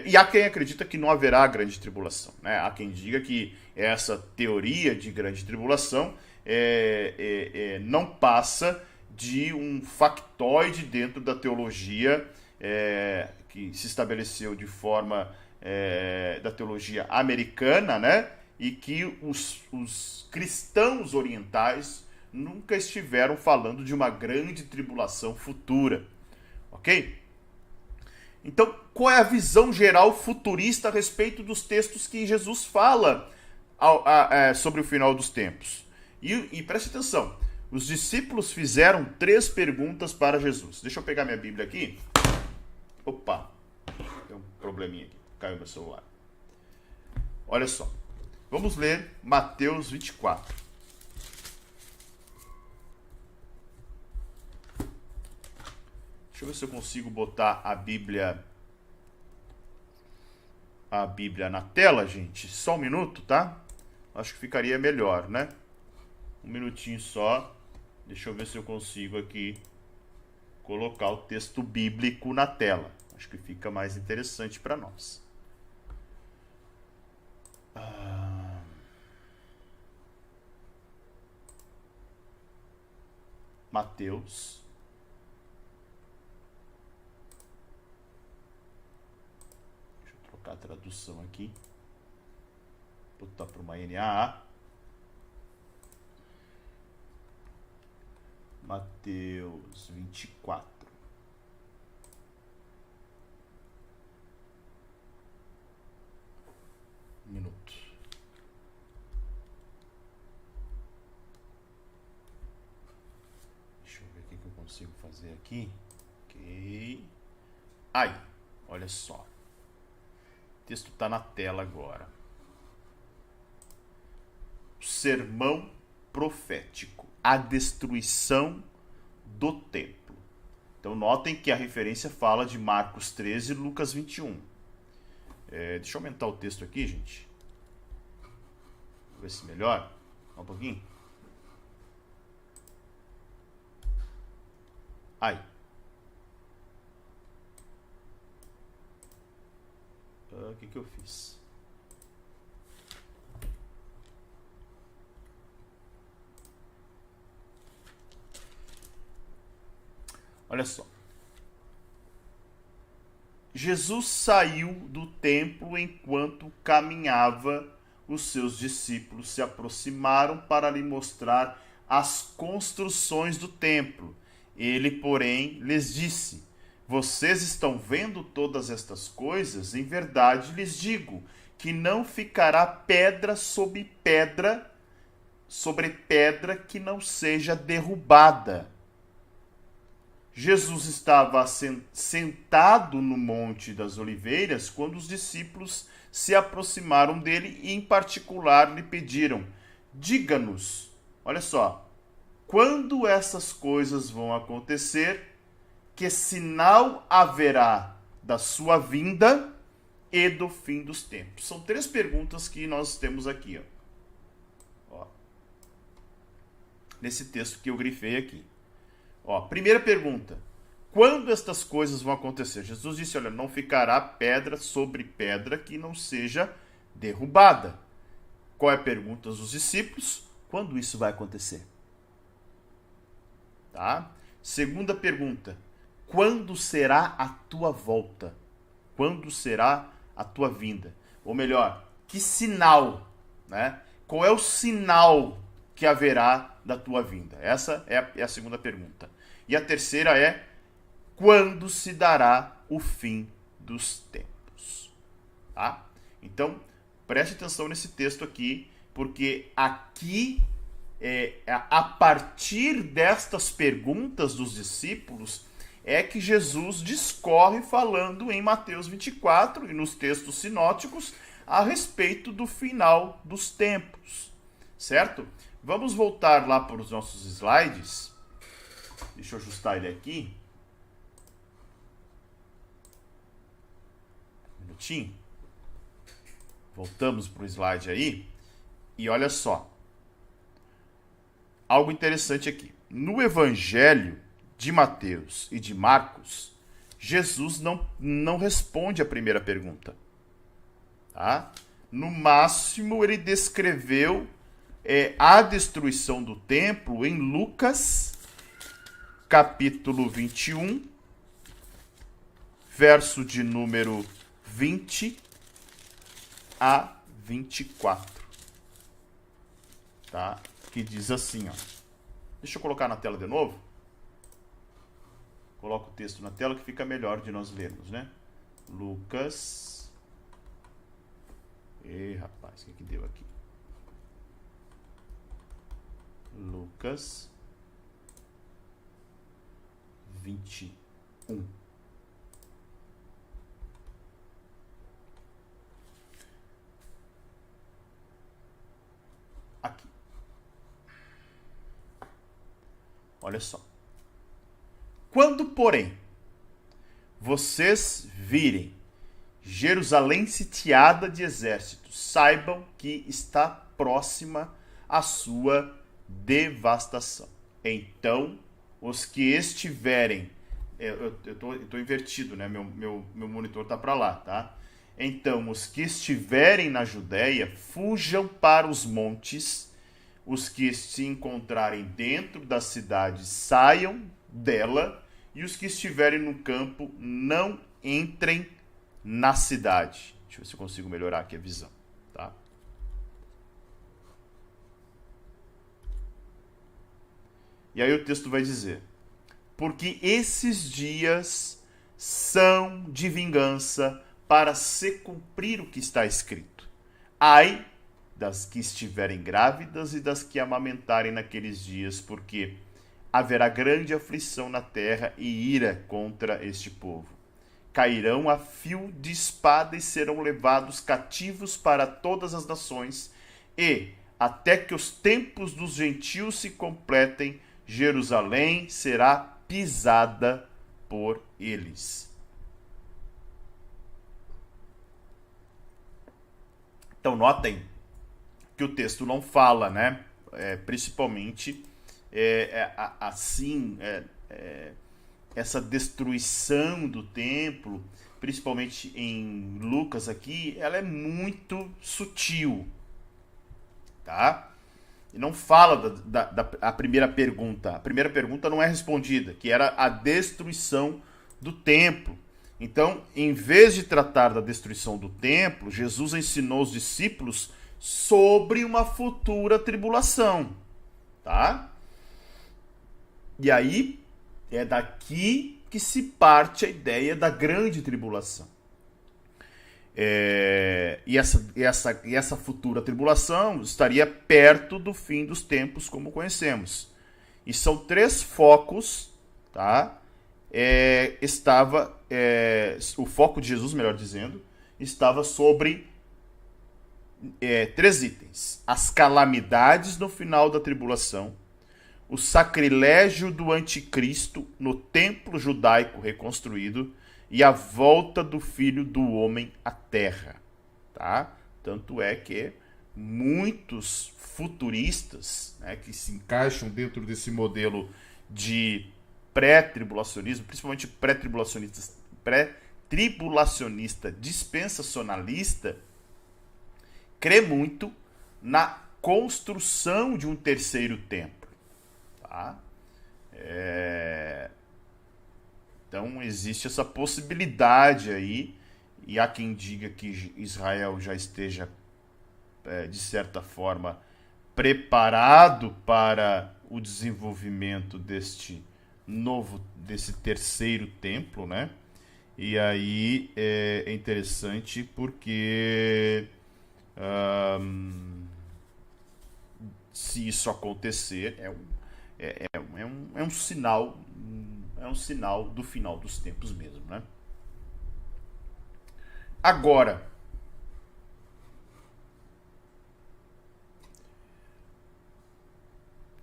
e há quem acredita que não haverá grande tribulação. Né? Há quem diga que essa teoria de grande tribulação não passa de um factoide dentro da teologia que se estabeleceu de forma da teologia americana, né? E que os cristãos orientais nunca estiveram falando de uma grande tribulação futura. Ok? Então, qual é a visão geral futurista a respeito dos textos que Jesus fala sobre o final dos tempos? E preste atenção, os discípulos fizeram 3 perguntas para Jesus. Deixa eu pegar minha Bíblia aqui. Opa, tem um probleminha aqui, caiu meu celular. Olha só, vamos ler Mateus 24. Deixa eu ver se eu consigo botar a Bíblia na tela, gente. Só um minuto, tá? Acho que ficaria melhor, né? Um minutinho só. Deixa eu ver se eu consigo aqui colocar o texto bíblico na tela. Acho que fica mais interessante para nós. Mateus. Deixa eu trocar a tradução aqui. Botar para uma NAA. Mateus 24. Um minuto. Deixa eu ver o que eu consigo fazer aqui. Ok. Aí, olha só. O texto está na tela agora. O sermão profético. A destruição do templo. Então notem que a referência fala de Marcos 13 e Lucas 21. Deixa eu aumentar o texto aqui, gente. Vou ver se melhora. Um pouquinho. Aí. O que eu fiz? Olha só. Jesus saiu do templo enquanto caminhava. Os seus discípulos se aproximaram para lhe mostrar as construções do templo. Ele, porém, lhes disse: vocês estão vendo todas estas coisas? Em verdade lhes digo que não ficará pedra sobre pedra que não seja derrubada. Jesus estava sentado no Monte das Oliveiras quando os discípulos se aproximaram dele e, em particular, lhe pediram: diga-nos, olha só, quando essas coisas vão acontecer, que sinal haverá da sua vinda e do fim dos tempos? São 3 perguntas que nós temos aqui, ó, nesse texto que eu grifei aqui. Primeira pergunta: quando estas coisas vão acontecer? Jesus disse, olha, não ficará pedra sobre pedra que não seja derrubada. Qual é a pergunta dos discípulos? Quando isso vai acontecer? Tá? Segunda pergunta: quando será a tua volta? Quando será a tua vinda? Ou melhor, que sinal, né? Qual é o sinal que haverá da tua vinda? Essa é a segunda pergunta. E a terceira é: quando se dará o fim dos tempos? Tá? Então, preste atenção nesse texto aqui, porque aqui, a partir destas perguntas dos discípulos, é que Jesus discorre falando em Mateus 24 e nos textos sinóticos a respeito do final dos tempos. Certo? Vamos voltar lá para os nossos slides. Deixa eu ajustar ele aqui. Um minutinho. Voltamos para o slide aí. E olha só. Algo interessante aqui. No Evangelho de Mateus e de Marcos, Jesus não responde a primeira pergunta. Tá? No máximo, ele descreveu a destruição do templo em Lucas, capítulo 21, verso de número 20 a 24. Tá? Que diz assim, ó. Deixa eu colocar na tela de novo. Coloca o texto na tela que fica melhor de nós lermos, né? Lucas. Rapaz, o que deu aqui? Lucas 21. Aqui. Olha só. Quando, porém, vocês virem Jerusalém sitiada de exércitos, saibam que está próxima a sua devastação. Então, os que estiverem... Eu tô invertido, né? Meu monitor tá para lá, tá? Então, os que estiverem na Judéia, fujam para os montes. Os que se encontrarem dentro da cidade, saiam dela. E os que estiverem no campo, não entrem na cidade. Deixa eu ver se eu consigo melhorar aqui a visão, tá? E aí o texto vai dizer: porque esses dias são de vingança para se cumprir o que está escrito. Ai das que estiverem grávidas e das que amamentarem naqueles dias, porque haverá grande aflição na terra e ira contra este povo. Cairão a fio de espada e serão levados cativos para todas as nações, e, até que os tempos dos gentios se completem, Jerusalém será pisada por eles. Então notem que o texto não fala, né? Principalmente essa destruição do templo, principalmente em Lucas aqui, ela é muito sutil, tá? E não fala da primeira pergunta. A primeira pergunta não é respondida, que era a destruição do templo. Então, em vez de tratar da destruição do templo, Jesus ensinou os discípulos sobre uma futura tribulação, tá? E aí é daqui que se parte a ideia da grande tribulação. E essa futura tribulação estaria perto do fim dos tempos, como conhecemos. E são 3 focos, tá? O foco de Jesus, melhor dizendo, estava sobre 3 itens: as calamidades no final da tribulação, o sacrilégio do anticristo no templo judaico reconstruído e a volta do Filho do Homem à Terra, tá? Tanto é que muitos futuristas, né, que se encaixam dentro desse modelo de pré-tribulacionismo, principalmente pré-tribulacionista dispensacionalista, crê muito na construção de um terceiro templo. Tá? Então existe essa possibilidade aí, e há quem diga que Israel já esteja, de certa forma, preparado para o desenvolvimento desse terceiro templo, né? E aí é interessante porque se isso acontecer, é um sinal do final dos tempos mesmo, né? Agora,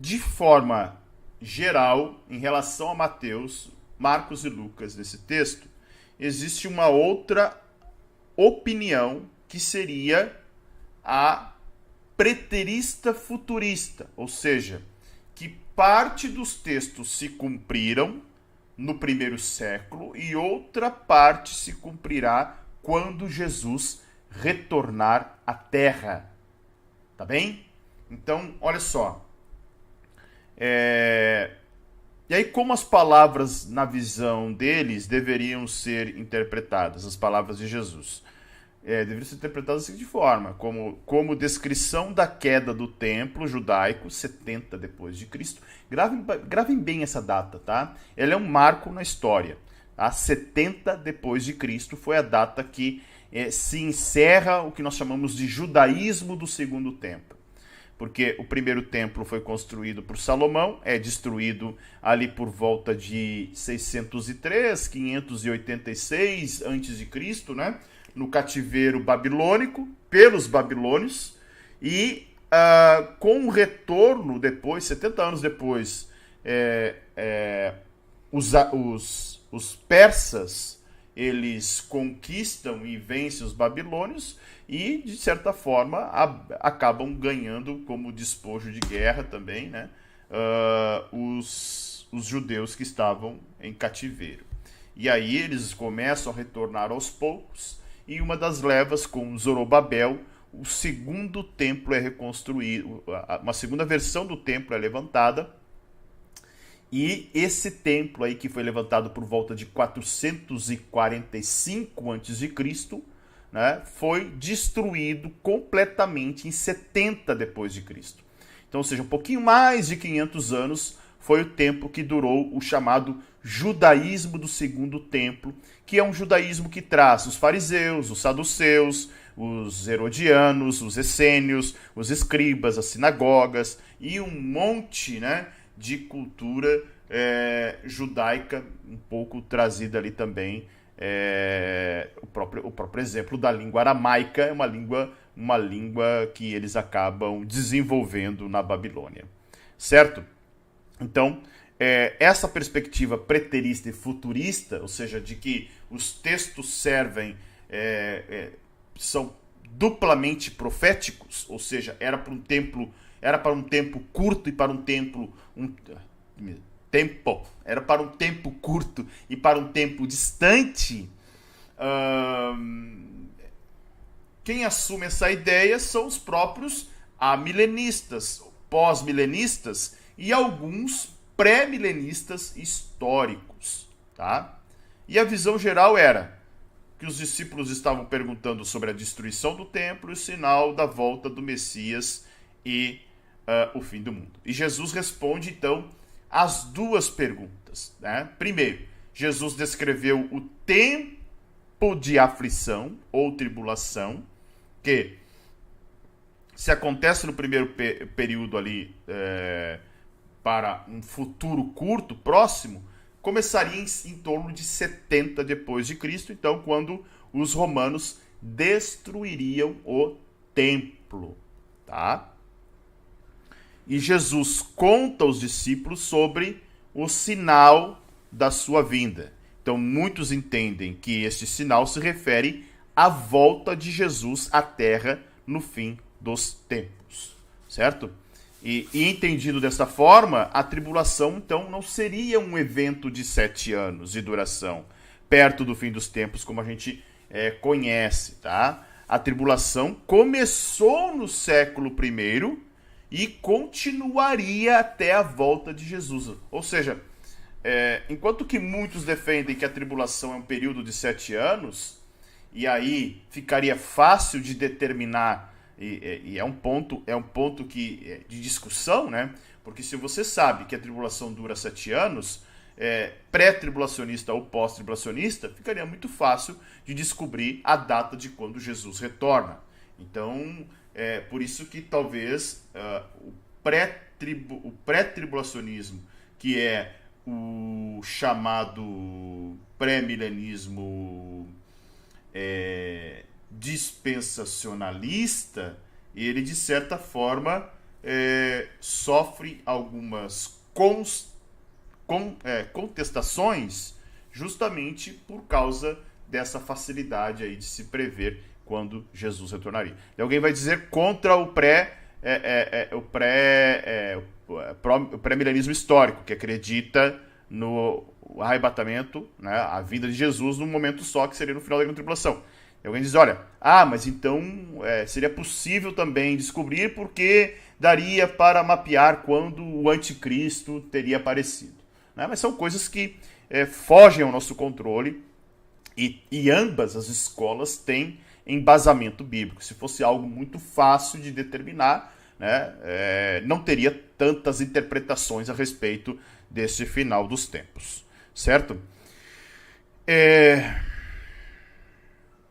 de forma geral, em relação a Mateus, Marcos e Lucas nesse texto, existe uma outra opinião que seria a preterista futurista, ou seja, que parte dos textos se cumpriram no primeiro século e outra parte se cumprirá quando Jesus retornar à Terra. Tá bem? Então, olha só. E aí, como as palavras na visão deles deveriam ser interpretadas, as palavras de Jesus? Deveriam ser interpretadas da seguinte forma, como descrição da queda do templo judaico, 70 depois de Cristo. Gravem bem essa data, tá? Ela é um marco na história. Tá? 70 depois de Cristo foi a data que se encerra o que nós chamamos de judaísmo do segundo templo. Porque o primeiro templo foi construído por Salomão, é destruído ali por volta de 603, 586 a.C., né? No cativeiro babilônico, pelos babilônios, e com o retorno depois, 70 anos depois, os persas, eles conquistam e vencem os babilônios e, de certa forma, acabam ganhando como despojo de guerra também, né, os judeus que estavam em cativeiro. E aí eles começam a retornar aos poucos, e uma das levas, com Zorobabel, o segundo templo é reconstruído, uma segunda versão do templo é levantada, e esse templo aí, que foi levantado por volta de 445 a.C., né, foi destruído completamente em 70 depois de Cristo. Então, ou seja, um pouquinho mais de 500 anos foi o tempo que durou o chamado judaísmo do segundo templo, que é um judaísmo que traz os fariseus, os saduceus, os herodianos, os essênios, os escribas, as sinagogas e um monte, né, de cultura judaica, um pouco trazida ali também. O próprio exemplo da língua aramaica é uma língua que eles acabam desenvolvendo na Babilônia, certo? Então, essa perspectiva preterista e futurista, ou seja, de que os textos servem, são duplamente proféticos, ou seja, era para um tempo curto e para um era para um tempo curto e para um tempo distante. Quem assume essa ideia são os próprios amilenistas, pós-milenistas e alguns pré-milenistas históricos, tá? E a visão geral era que os discípulos estavam perguntando sobre a destruição do templo e o sinal da volta do Messias e o fim do mundo. E Jesus responde, então, as duas perguntas, né? Primeiro, Jesus descreveu o tempo de aflição ou tribulação, que se acontece no primeiro período ali para um futuro curto, próximo, começaria em torno de 70 depois de Cristo, então quando os romanos destruiriam o templo, tá? E Jesus conta aos discípulos sobre o sinal da sua vinda. Então muitos entendem que este sinal se refere à volta de Jesus à Terra no fim dos tempos, certo? E entendido dessa forma, a tribulação, então, não seria um evento de 7 anos de duração, perto do fim dos tempos, como a gente conhece, tá? A tribulação começou no século I e continuaria até a volta de Jesus. Ou seja, enquanto que muitos defendem que a tribulação é um período de 7 anos, e aí ficaria fácil de determinar. E é um ponto de discussão, né? Porque se você sabe que a tribulação dura 7 anos, pré-tribulacionista ou pós-tribulacionista, ficaria muito fácil de descobrir a data de quando Jesus retorna. Então, por isso que talvez o pré-tribulacionismo, que é o chamado pré-milenismo dispensacionalista, ele de certa forma sofre algumas contestações justamente por causa dessa facilidade aí de se prever quando Jesus retornaria. E alguém vai dizer contra o pré-milenismo histórico, que acredita no arrebatamento, né, a vinda de Jesus num momento só, que seria no final da grande tribulação. E alguém diz, olha, mas então seria possível também descobrir porque daria para mapear quando o anticristo teria aparecido. Né? Mas são coisas que fogem ao nosso controle e ambas as escolas têm embasamento bíblico. Se fosse algo muito fácil de determinar, né, não teria tantas interpretações a respeito desse final dos tempos. Certo?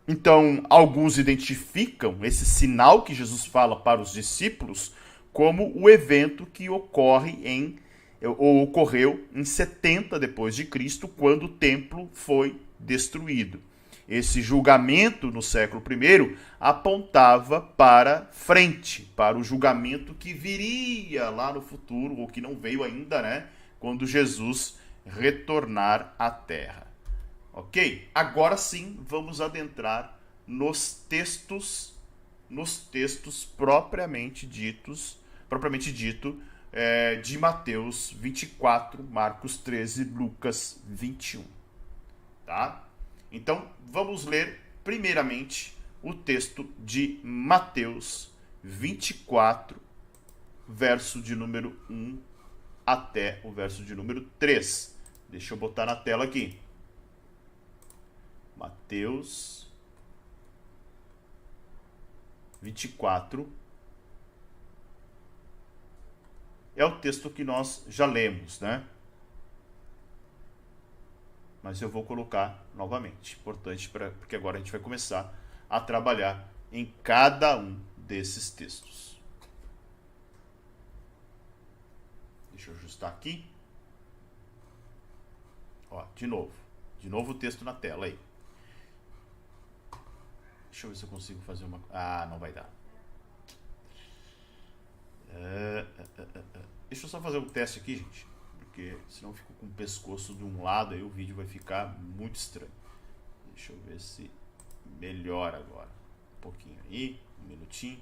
Então, alguns identificam esse sinal que Jesus fala para os discípulos como o evento que ocorreu em 70 depois de Cristo, quando o templo foi destruído. Esse julgamento no século I apontava para frente, para o julgamento que viria lá no futuro, ou que não veio ainda, né, quando Jesus retornar à Terra. Ok? Agora sim, vamos adentrar nos textos propriamente dito, de Mateus 24, Marcos 13, Lucas 21. Tá? Então, vamos ler primeiramente o texto de Mateus 24, verso de número 1 até o verso de número 3. Deixa eu botar na tela aqui. Mateus 24 é o texto que nós já lemos, né? Mas eu vou colocar novamente. Importante, porque agora a gente vai começar a trabalhar em cada um desses textos. Deixa eu ajustar aqui. Ó, de novo o texto na tela aí. Deixa eu ver se eu consigo fazer uma... não vai dar. Deixa eu só fazer um teste aqui, gente. Porque senão eu fico com o pescoço de um lado, aí o vídeo vai ficar muito estranho. Deixa eu ver se melhora agora. pouquinho aí, um minutinho.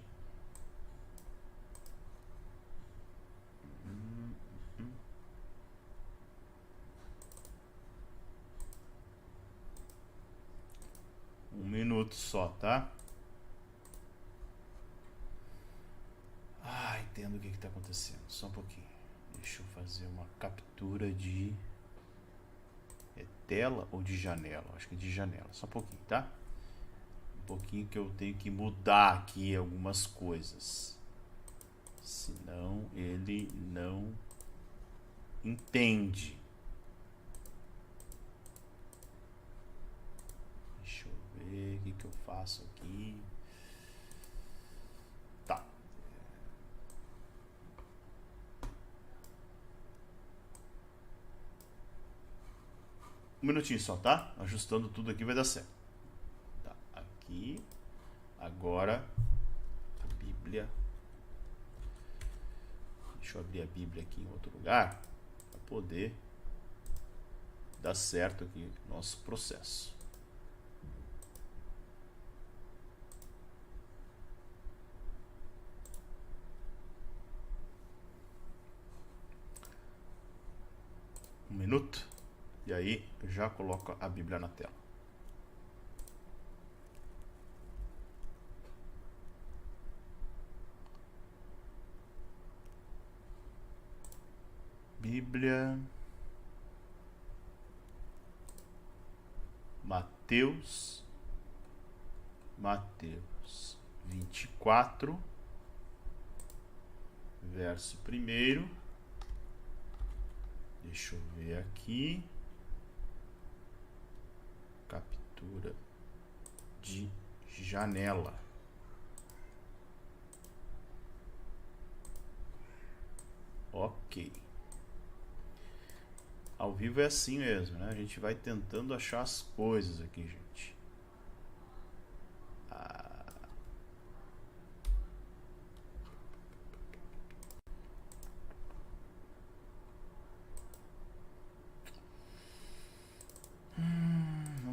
Um minuto só, tá? Entendo o que está acontecendo. Só um pouquinho. Deixa eu fazer uma captura de tela ou de janela. Acho que é de janela. Só um pouquinho, tá? Um pouquinho que eu tenho que mudar aqui algumas coisas. Senão ele não entende. Deixa eu ver o que eu faço aqui. Tá. Um minutinho só, tá? Ajustando tudo aqui vai dar certo. Tá, aqui. Agora, a Bíblia. Deixa eu abrir a Bíblia aqui em outro lugar para poder dar certo aqui o nosso processo. Um minuto. E aí, já coloco a Bíblia na tela. Bíblia. Mateus 24, verso 1. Deixa eu ver aqui. Captura de janela. Ok. Ao vivo é assim mesmo, né? A gente vai tentando achar as coisas aqui, gente.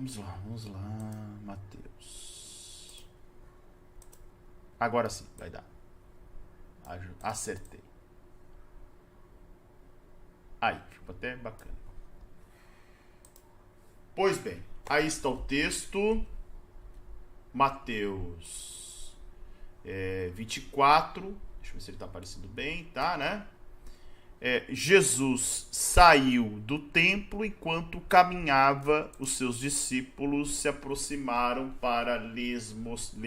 Vamos lá, Mateus. Agora sim, vai dar. Acertei. Aí, ficou até bacana. Pois bem, aí está o texto. Mateus 24. Deixa eu ver se ele está aparecendo bem, tá, né? Jesus saiu do templo enquanto caminhava, os seus discípulos se aproximaram para lhe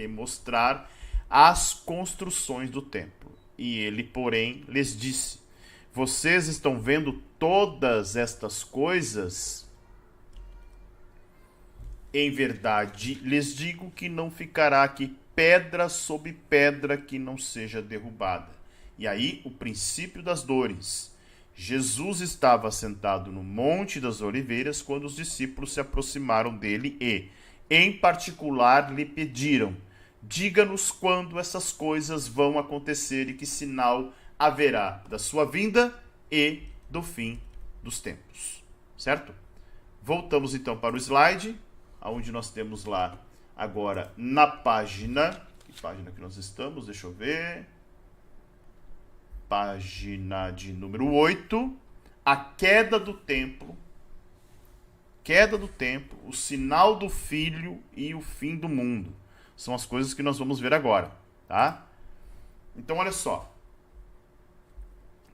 mostrar as construções do templo. E ele, porém, lhes disse: vocês estão vendo todas estas coisas? Em verdade, lhes digo que não ficará aqui pedra sobre pedra que não seja derrubada. E aí, o princípio das dores. Jesus estava sentado no Monte das Oliveiras quando os discípulos se aproximaram dele e, em particular, lhe pediram: diga-nos quando essas coisas vão acontecer e que sinal haverá da sua vinda e do fim dos tempos. Certo? Voltamos então para o slide, onde nós temos lá agora na página. Que página que nós estamos? Deixa eu ver. Página de número 8, a queda do templo, o sinal do Filho e o fim do mundo. São as coisas que nós vamos ver agora, tá? Então, olha só.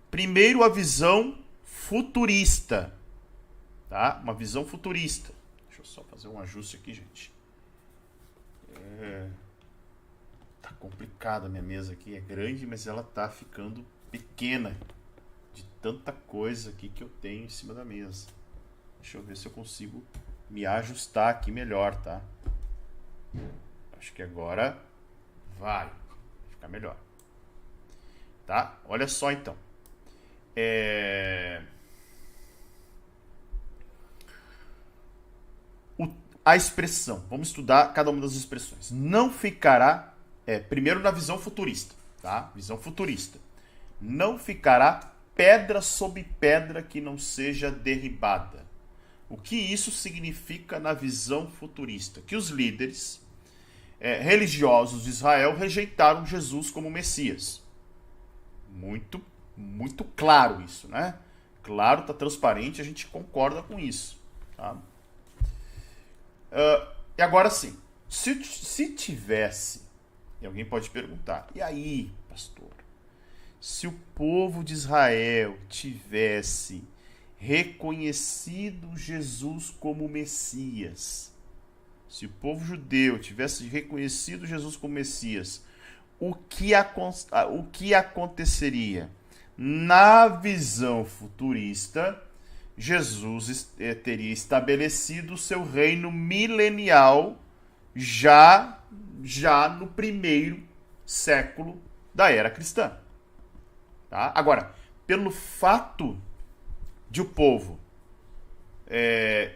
Primeiro, a visão futurista, tá? Uma visão futurista. Deixa eu só fazer um ajuste aqui, gente. Tá complicada a minha mesa aqui, é grande, mas ela tá ficando pequena de tanta coisa aqui que eu tenho em cima da mesa. Deixa eu ver se eu consigo me ajustar aqui melhor, tá? Acho que agora vai ficar melhor. Tá? Olha só então. A expressão. Vamos estudar cada uma das expressões. Não ficará... primeiro na visão futurista, tá? Visão futurista. Não ficará pedra sobre pedra que não seja derribada. O que isso significa na visão futurista? Que os líderes religiosos de Israel rejeitaram Jesus como Messias. Muito, muito claro isso, né? Claro, está transparente, a gente concorda com isso. Tá? E agora sim, se tivesse, e alguém pode perguntar, e aí, pastor, se o povo de Israel tivesse reconhecido Jesus como Messias, se o povo judeu tivesse reconhecido Jesus como Messias, o que aconteceria? Na visão futurista, Jesus teria estabelecido o seu reino milenial já no primeiro século da era cristã. Tá? Agora, pelo fato de o povo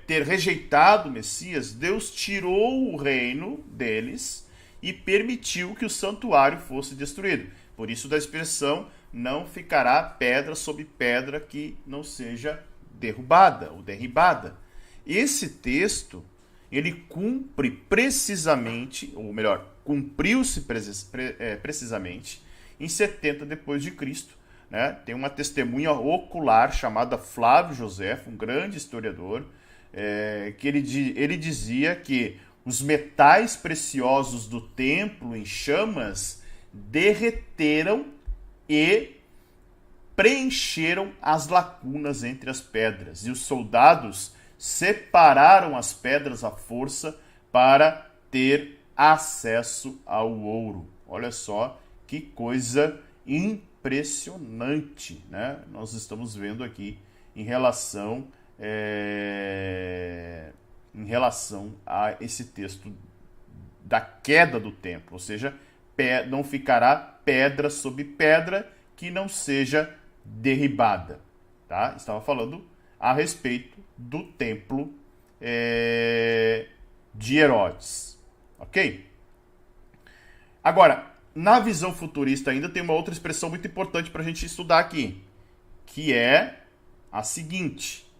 ter rejeitado o Messias, Deus tirou o reino deles e permitiu que o santuário fosse destruído. Por isso da expressão, não ficará pedra sobre pedra que não seja derrubada ou derribada. Esse texto, ele cumpre precisamente, ou melhor, cumpriu-se precisamente em 70 depois de Cristo. Né? Tem uma testemunha ocular chamada Flávio Josefo, um grande historiador, que ele dizia que os metais preciosos do templo em chamas derreteram e preencheram as lacunas entre as pedras. E os soldados separaram as pedras à força para ter acesso ao ouro. Olha só que coisa impressionante, né? Nós estamos vendo aqui em relação a esse texto da queda do templo, ou seja, não ficará pedra sobre pedra que não seja derribada. Tá? Estava falando a respeito do templo de Herodes. Ok? Agora, na visão futurista ainda tem uma outra expressão muito importante para a gente estudar aqui, que é a seguinte: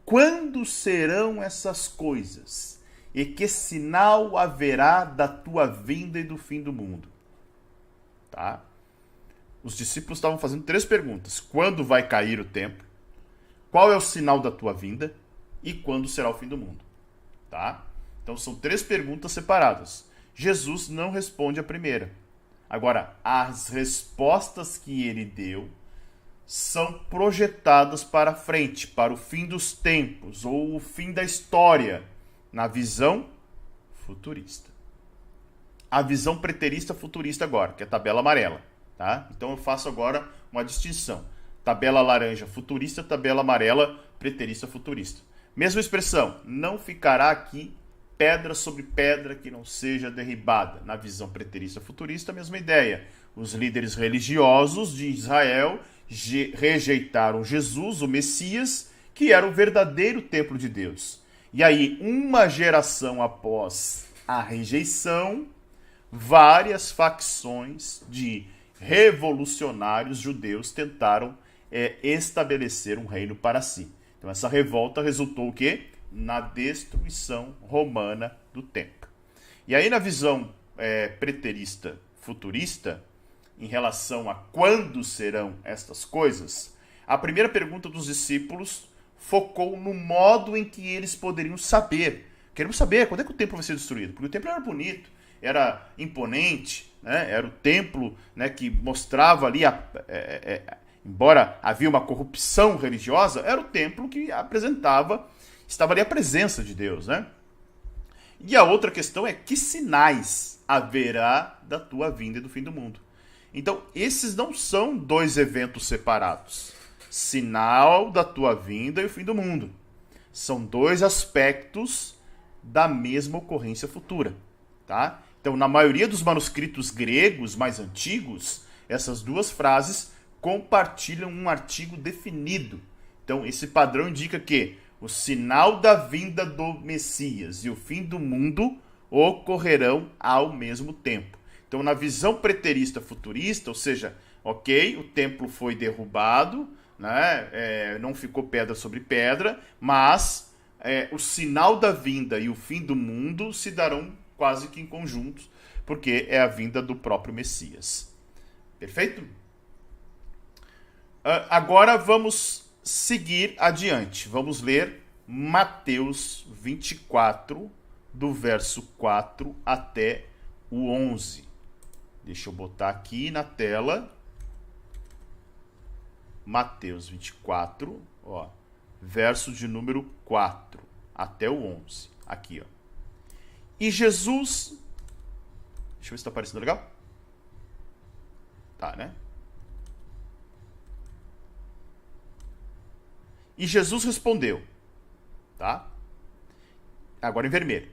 quando serão essas coisas? E que sinal haverá da tua vinda e do fim do mundo? Tá? Os discípulos estavam fazendo 3 perguntas. Quando vai cair o templo? Qual é o sinal da tua vinda? E quando será o fim do mundo? Tá? Então são 3 perguntas separadas. Jesus não responde a primeira. Agora, as respostas que ele deu são projetadas para frente, para o fim dos tempos, ou o fim da história, na visão futurista. A visão preterista futurista agora, que é a tabela amarela. Tá? Então eu faço agora uma distinção. Tabela laranja futurista, tabela amarela preterista futurista. Mesma expressão, não ficará aqui pedra sobre pedra que não seja derribada. Na visão preterista futurista, a mesma ideia. Os líderes religiosos de Israel rejeitaram Jesus, o Messias, que era o verdadeiro templo de Deus. E aí, uma geração após a rejeição, várias facções de revolucionários judeus tentaram estabelecer um reino para si. Então essa revolta resultou o quê? Na destruição romana do templo. E aí na visão preterista futurista, em relação a quando serão estas coisas, a primeira pergunta dos discípulos focou no modo em que eles poderiam saber. Queremos saber quando é que o templo vai ser destruído, porque o templo era bonito, era imponente, né? Era o templo, né, que mostrava ali, embora havia uma corrupção religiosa, era o templo que estava ali a presença de Deus. Né? E a outra questão é que sinais haverá da tua vinda e do fim do mundo. Então, esses não são 2 eventos separados. Sinal da tua vinda e o fim do mundo. São 2 aspectos da mesma ocorrência futura. Tá? Então, na maioria dos manuscritos gregos mais antigos, essas 2 frases compartilham um artigo definido. Então, esse padrão indica que o sinal da vinda do Messias e o fim do mundo ocorrerão ao mesmo tempo. Então, na visão preterista futurista, ou seja, ok, o templo foi derrubado, né, não ficou pedra sobre pedra, mas o sinal da vinda e o fim do mundo se darão quase que em conjunto, porque é a vinda do próprio Messias. Perfeito? Agora vamos seguir adiante. Vamos ler Mateus 24, do verso 4 até o 11. Deixa eu botar aqui na tela. Mateus 24, ó, verso de número 4 até o 11. Aqui, ó. E Jesus... Deixa eu ver se está aparecendo legal. Tá, né? E Jesus respondeu, tá? Agora em vermelho.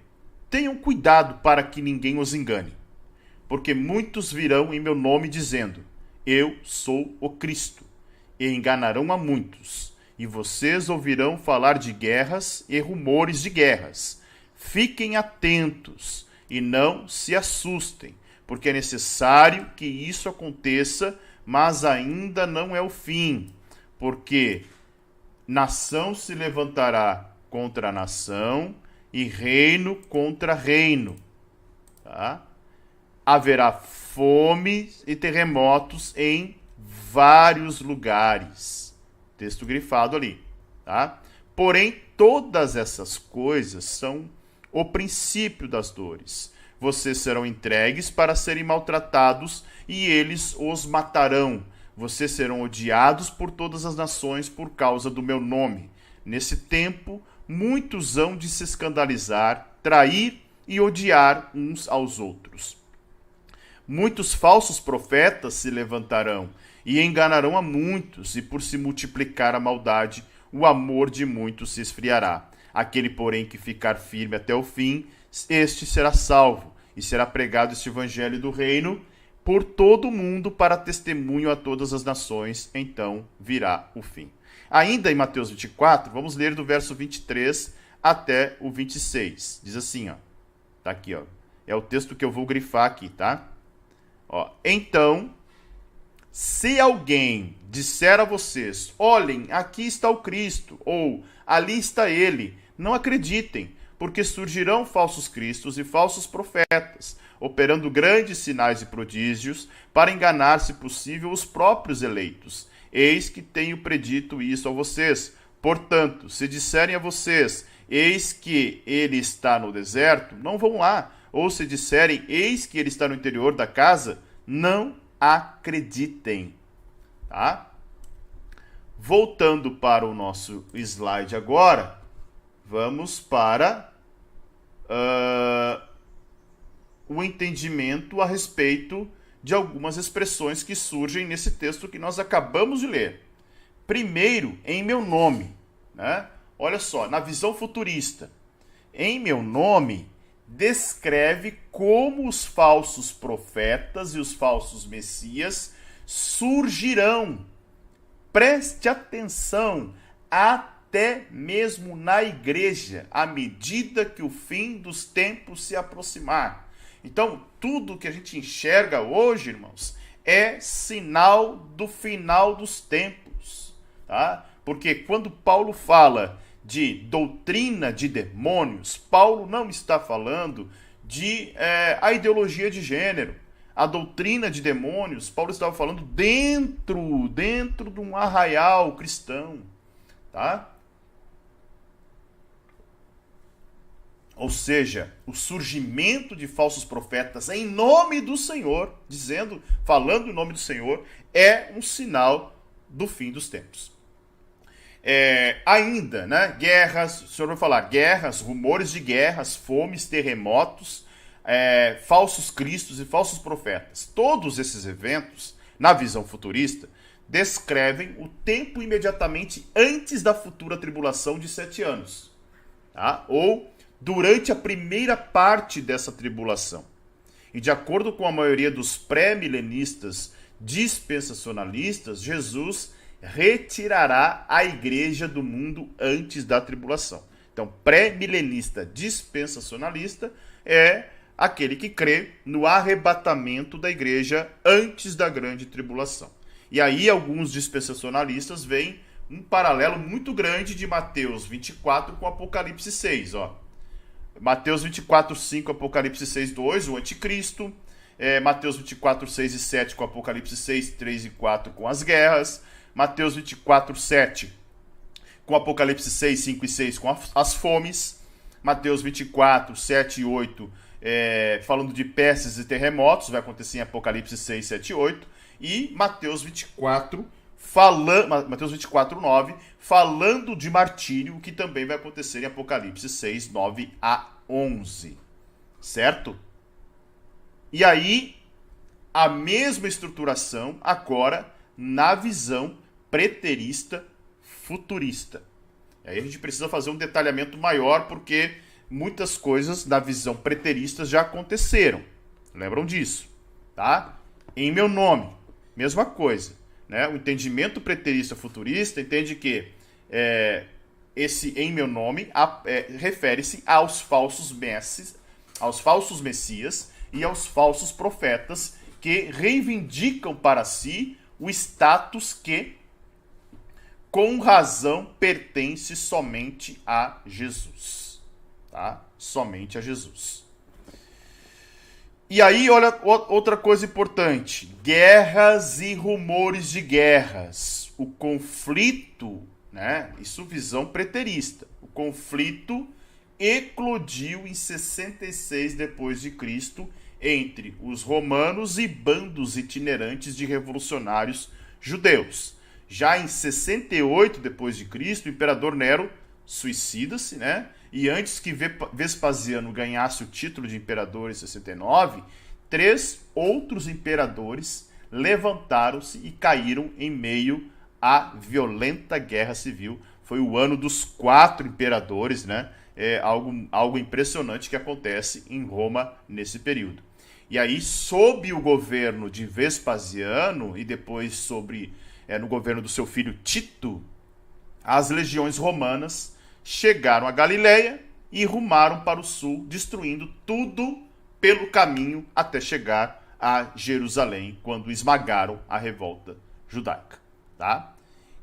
Tenham cuidado para que ninguém os engane, porque muitos virão em meu nome dizendo, eu sou o Cristo, e enganarão a muitos. E vocês ouvirão falar de guerras e rumores de guerras. Fiquem atentos e não se assustem, porque é necessário que isso aconteça, mas ainda não é o fim, porque nação se levantará contra nação e reino contra reino. Tá? Haverá fome e terremotos em vários lugares. Texto grifado ali. Tá? Porém, todas essas coisas são o princípio das dores. Vocês serão entregues para serem maltratados e eles os matarão. Vocês serão odiados por todas as nações por causa do meu nome. Nesse tempo, muitos hão de se escandalizar, trair e odiar uns aos outros. Muitos falsos profetas se levantarão e enganarão a muitos, e por se multiplicar a maldade, o amor de muitos se esfriará. Aquele, porém, que ficar firme até o fim, este será salvo, e será pregado este evangelho do reino por todo o mundo para testemunho a todas as nações, então virá o fim. Ainda em Mateus 24, vamos ler do verso 23 até o 26. Diz assim, ó. Tá aqui, ó. É o texto que eu vou grifar aqui, tá? Ó. Então, se alguém disser a vocês, olhem, aqui está o Cristo, ou ali está ele, não acreditem, porque surgirão falsos cristos e falsos profetas, operando grandes sinais e prodígios, para enganar, se possível, os próprios eleitos. Eis que tenho predito isso a vocês. Portanto, se disserem a vocês, eis que ele está no deserto, não vão lá. Ou se disserem, eis que ele está no interior da casa, não acreditem. Tá? Voltando para o nosso slide agora, vamos para o entendimento a respeito de algumas expressões que surgem nesse texto que nós acabamos de ler. Primeiro, em meu nome. Né? Olha só, na visão futurista. Em meu nome, descreve como os falsos profetas e os falsos messias surgirão. Preste atenção, até mesmo na igreja, à medida que o fim dos tempos se aproximar. Então, tudo que a gente enxerga hoje, irmãos, é sinal do final dos tempos. Tá? Porque quando Paulo fala de doutrina de demônios, Paulo não está falando de a ideologia de gênero. A doutrina de demônios, Paulo estava falando dentro de um arraial cristão. Tá? Ou seja, o surgimento de falsos profetas em nome do Senhor, falando em nome do Senhor, é um sinal do fim dos tempos. Ainda, né? Guerras, o senhor vai falar, guerras, rumores de guerras, fomes, terremotos, falsos cristos e falsos profetas. Todos esses eventos, na visão futurista, descrevem o tempo imediatamente antes da futura tribulação de 7 anos. Tá? Ou durante a primeira parte dessa tribulação. E de acordo com a maioria dos pré-milenistas dispensacionalistas, Jesus retirará a igreja do mundo antes da tribulação. Então, pré-milenista dispensacionalista é aquele que crê no arrebatamento da igreja antes da grande tribulação. E aí alguns dispensacionalistas veem um paralelo muito grande de Mateus 24 com Apocalipse 6, ó. Mateus 24, 5, Apocalipse 6, 2, o anticristo. Mateus 24, 6 e 7 com Apocalipse 6, 3 e 4 com as guerras. Mateus 24, 7 com Apocalipse 6, 5 e 6 com as fomes. Mateus 24, 7 e 8 falando de pestes e terremotos, vai acontecer em Apocalipse 6, 7 e 8. E Mateus 24, Mateus 24, 9, falando de martírio, que também vai acontecer em Apocalipse 6, 9 a 11. Certo? E aí, a mesma estruturação agora na visão preterista futurista. E aí a gente precisa fazer um detalhamento maior, porque muitas coisas da visão preterista já aconteceram. Lembram disso? Tá? Em meu nome, mesma coisa. Né? O entendimento preterista futurista entende que esse em meu nome refere-se aos falsos messias e aos falsos profetas que reivindicam para si o status que, com razão, pertence somente a Jesus. Tá? Somente a Jesus. E aí, olha outra coisa importante. Guerras e rumores de guerras. O conflito, né? Isso visão preterista. O conflito eclodiu em 66 depois de Cristo entre os romanos e bandos itinerantes de revolucionários judeus. Já em 68 depois de Cristo, o imperador Nero suicida-se, né? E antes que Vespasiano ganhasse o título de imperador em 69, 3 outros imperadores levantaram-se e caíram em meio à violenta guerra civil. Foi o ano dos 4 imperadores, né? Algo impressionante que acontece em Roma nesse período. E aí, sob o governo de Vespasiano e depois no governo do seu filho Tito, as legiões romanas chegaram a Galileia e rumaram para o sul, destruindo tudo pelo caminho até chegar a Jerusalém, quando esmagaram a revolta judaica. Tá?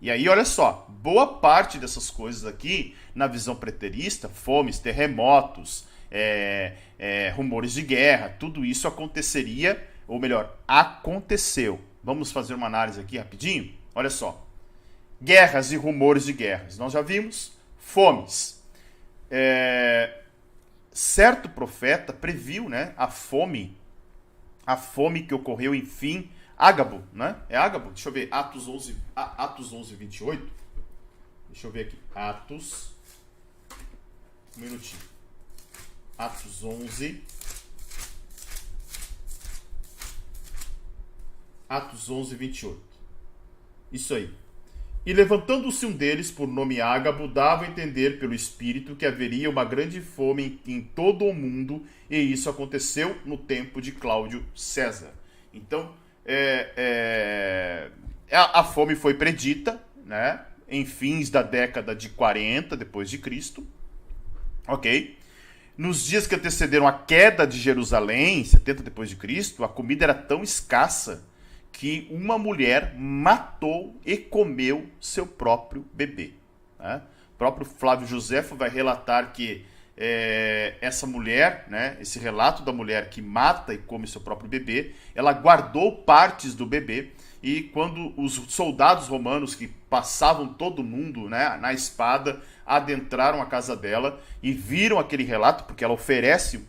E aí, olha só, boa parte dessas coisas aqui, na visão preterista, fomes, terremotos, rumores de guerra, tudo isso aconteceria, ou melhor, aconteceu. Vamos fazer uma análise aqui rapidinho? Olha só. Guerras e rumores de guerras. Nós já vimos fomes. Certo profeta previu, né, a fome que ocorreu, enfim, Ágabo, né? É Ágabo? Deixa eu ver, Atos 11, 28. Deixa eu ver aqui. Um minutinho. Atos 11, 28. Isso aí. E levantando-se um deles, por nome Ágabo, dava a entender pelo Espírito que haveria uma grande fome em todo o mundo, e isso aconteceu no tempo de Cláudio César. Então, a fome foi predita, né, em fins da década de 40 depois de Cristo, ok? Nos dias que antecederam a queda de Jerusalém, 70 depois de Cristo, a comida era tão escassa que uma mulher matou e comeu seu próprio bebê. Né? O próprio Flávio Joséfo vai relatar que essa mulher, né, esse relato da mulher que mata e come seu próprio bebê, ela guardou partes do bebê, e quando os soldados romanos que passavam todo mundo, né, na espada, adentraram a casa dela e viram aquele relato, porque ela oferece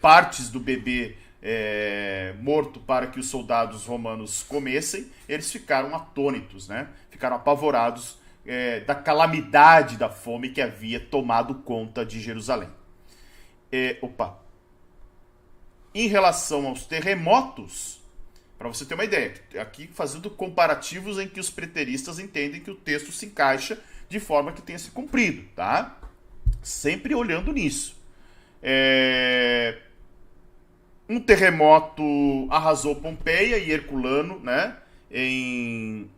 partes do bebê morto para que os soldados romanos comessem, eles ficaram atônitos, né? Ficaram apavorados da calamidade da fome que havia tomado conta de Jerusalém. Em relação aos terremotos, para você ter uma ideia, aqui fazendo comparativos em que os preteristas entendem que o texto se encaixa de forma que tenha se cumprido, tá? Sempre olhando nisso. Um terremoto arrasou Pompeia e Herculano, né? Em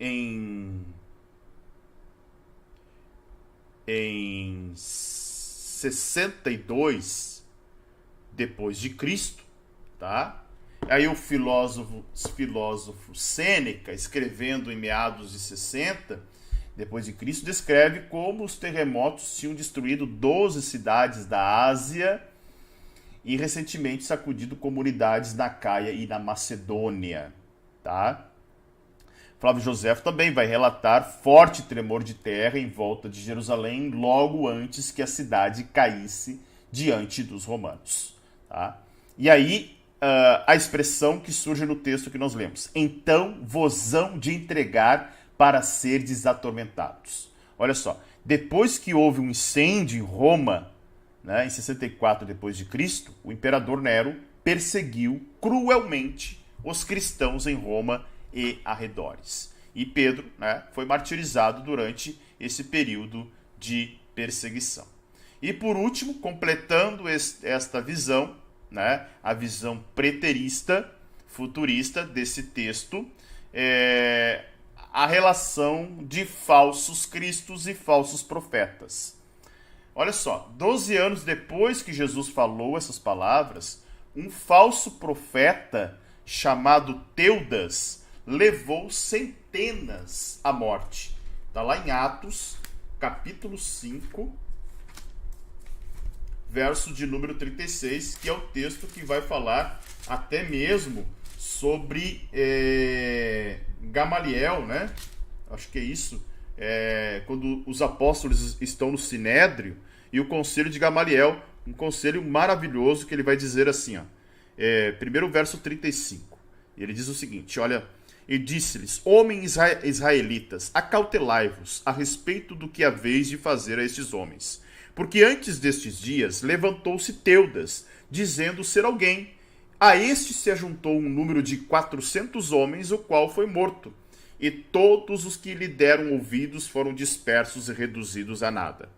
62 depois de Cristo, tá? Aí o filósofo Sêneca, escrevendo em meados de 60 depois de Cristo, descreve como os terremotos tinham destruído 12 cidades da Ásia e recentemente sacudido comunidades na Caia e na Macedônia, tá? Flávio Joséfo também vai relatar forte tremor de terra em volta de Jerusalém logo antes que a cidade caísse diante dos romanos, tá? E aí a expressão que surge no texto que nós lemos: então vos hão de entregar para serdes atormentados. Olha só, depois que houve um incêndio em Roma, né, em 64 depois de Cristo, o imperador Nero perseguiu cruelmente os cristãos em Roma e arredores. E Pedro, né, foi martirizado durante esse período de perseguição. E por último, completando esta visão, né, a visão preterista, futurista desse texto, a relação de falsos cristos e falsos profetas. Olha só, 12 anos depois que Jesus falou essas palavras, um falso profeta chamado Teudas levou centenas à morte. Está lá em Atos, capítulo 5, verso de número 36, que é o texto que vai falar até mesmo sobre Gamaliel, né? Acho que é isso. Quando os apóstolos estão no Sinédrio e o conselho de Gamaliel, um conselho maravilhoso que ele vai dizer assim, ó, primeiro verso 35. Ele diz o seguinte, olha, e disse-lhes: homens israelitas, acautelai-vos a respeito do que haveis de fazer a estes homens. Porque antes destes dias levantou-se Teudas, dizendo ser alguém. A este se ajuntou um número de 400 homens, o qual foi morto. E todos os que lhe deram ouvidos foram dispersos e reduzidos a nada.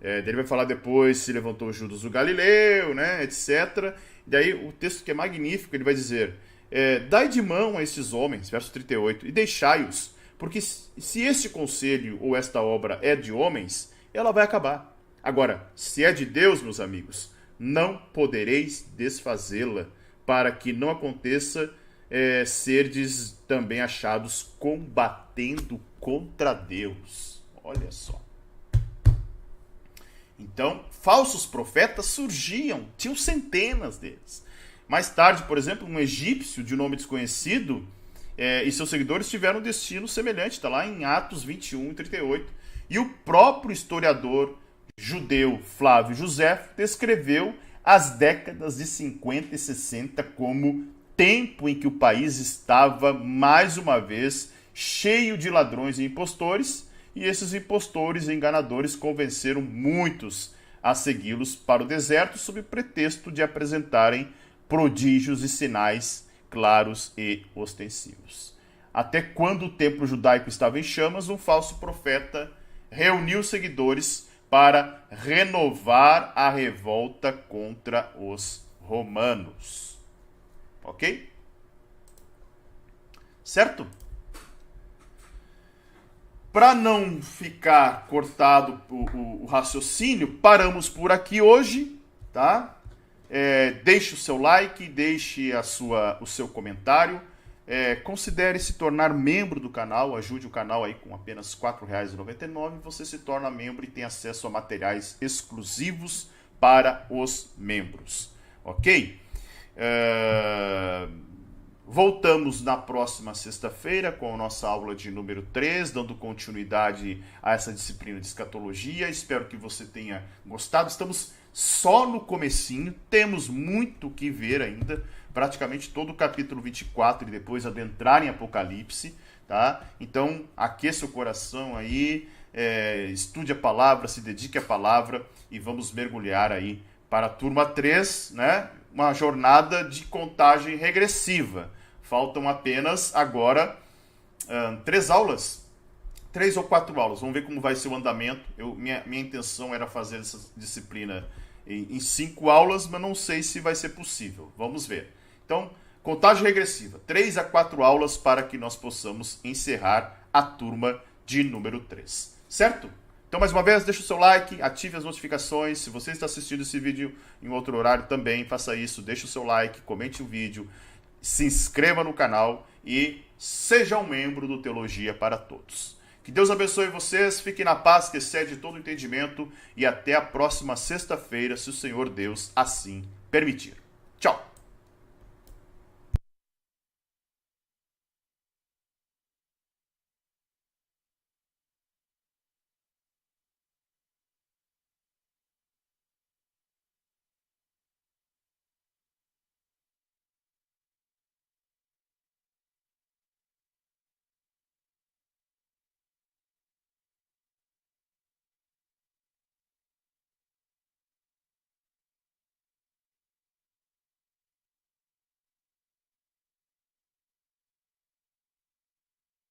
Ele vai falar depois se levantou Judas o Galileu, né, etc. E daí o texto que é magnífico, ele vai dizer: dai de mão a estes homens, verso 38, e deixai-os, porque se este conselho ou esta obra é de homens, ela vai acabar. Agora, se é de Deus, meus amigos, não podereis desfazê-la, para que não aconteça serdes também achados combatendo contra Deus. Olha só. Então, falsos profetas surgiam, tinham centenas deles. Mais tarde, por exemplo, um egípcio de nome desconhecido e seus seguidores tiveram um destino semelhante, está lá em Atos 21 e 38. E o próprio historiador judeu Flávio Joséfo descreveu as décadas de 50 e 60 como tempo em que o país estava, mais uma vez, cheio de ladrões e impostores, e esses impostores e enganadores convenceram muitos a segui-los para o deserto sob pretexto de apresentarem prodígios e sinais claros e ostensivos. Até quando o templo judaico estava em chamas, um falso profeta reuniu seguidores para renovar a revolta contra os romanos. Ok? Certo? Para não ficar cortado o raciocínio, paramos por aqui hoje, tá? Deixe o seu like, deixe o seu comentário. Considere se tornar membro do canal, ajude o canal aí com apenas R$ 4,99. Você se torna membro e tem acesso a materiais exclusivos para os membros. Ok? Voltamos na próxima sexta-feira com a nossa aula de número 3, dando continuidade a essa disciplina de escatologia. Espero que você tenha gostado. Estamos só no comecinho, temos muito o que ver ainda, praticamente todo o capítulo 24 e depois adentrar em Apocalipse, tá? Então, aqueça o coração aí, estude a palavra, se dedique à palavra e vamos mergulhar aí para a turma 3, né? Uma jornada de contagem regressiva. Faltam apenas agora 3 aulas. 3 ou 4 aulas. Vamos ver como vai ser o andamento. Minha intenção era fazer essa disciplina em 5 aulas, mas não sei se vai ser possível. Vamos ver. Então, contagem regressiva. 3 a 4 aulas para que nós possamos encerrar a turma de número 3. Certo? Então, mais uma vez, deixa o seu like, ative as notificações. Se você está assistindo esse vídeo em outro horário também, faça isso. Deixe o seu like, comente o vídeo. se inscreva no canal e seja um membro do Teologia para Todos. Que Deus abençoe vocês, fiquem na paz que excede todo entendimento e até a próxima sexta-feira, se o Senhor Deus assim permitir.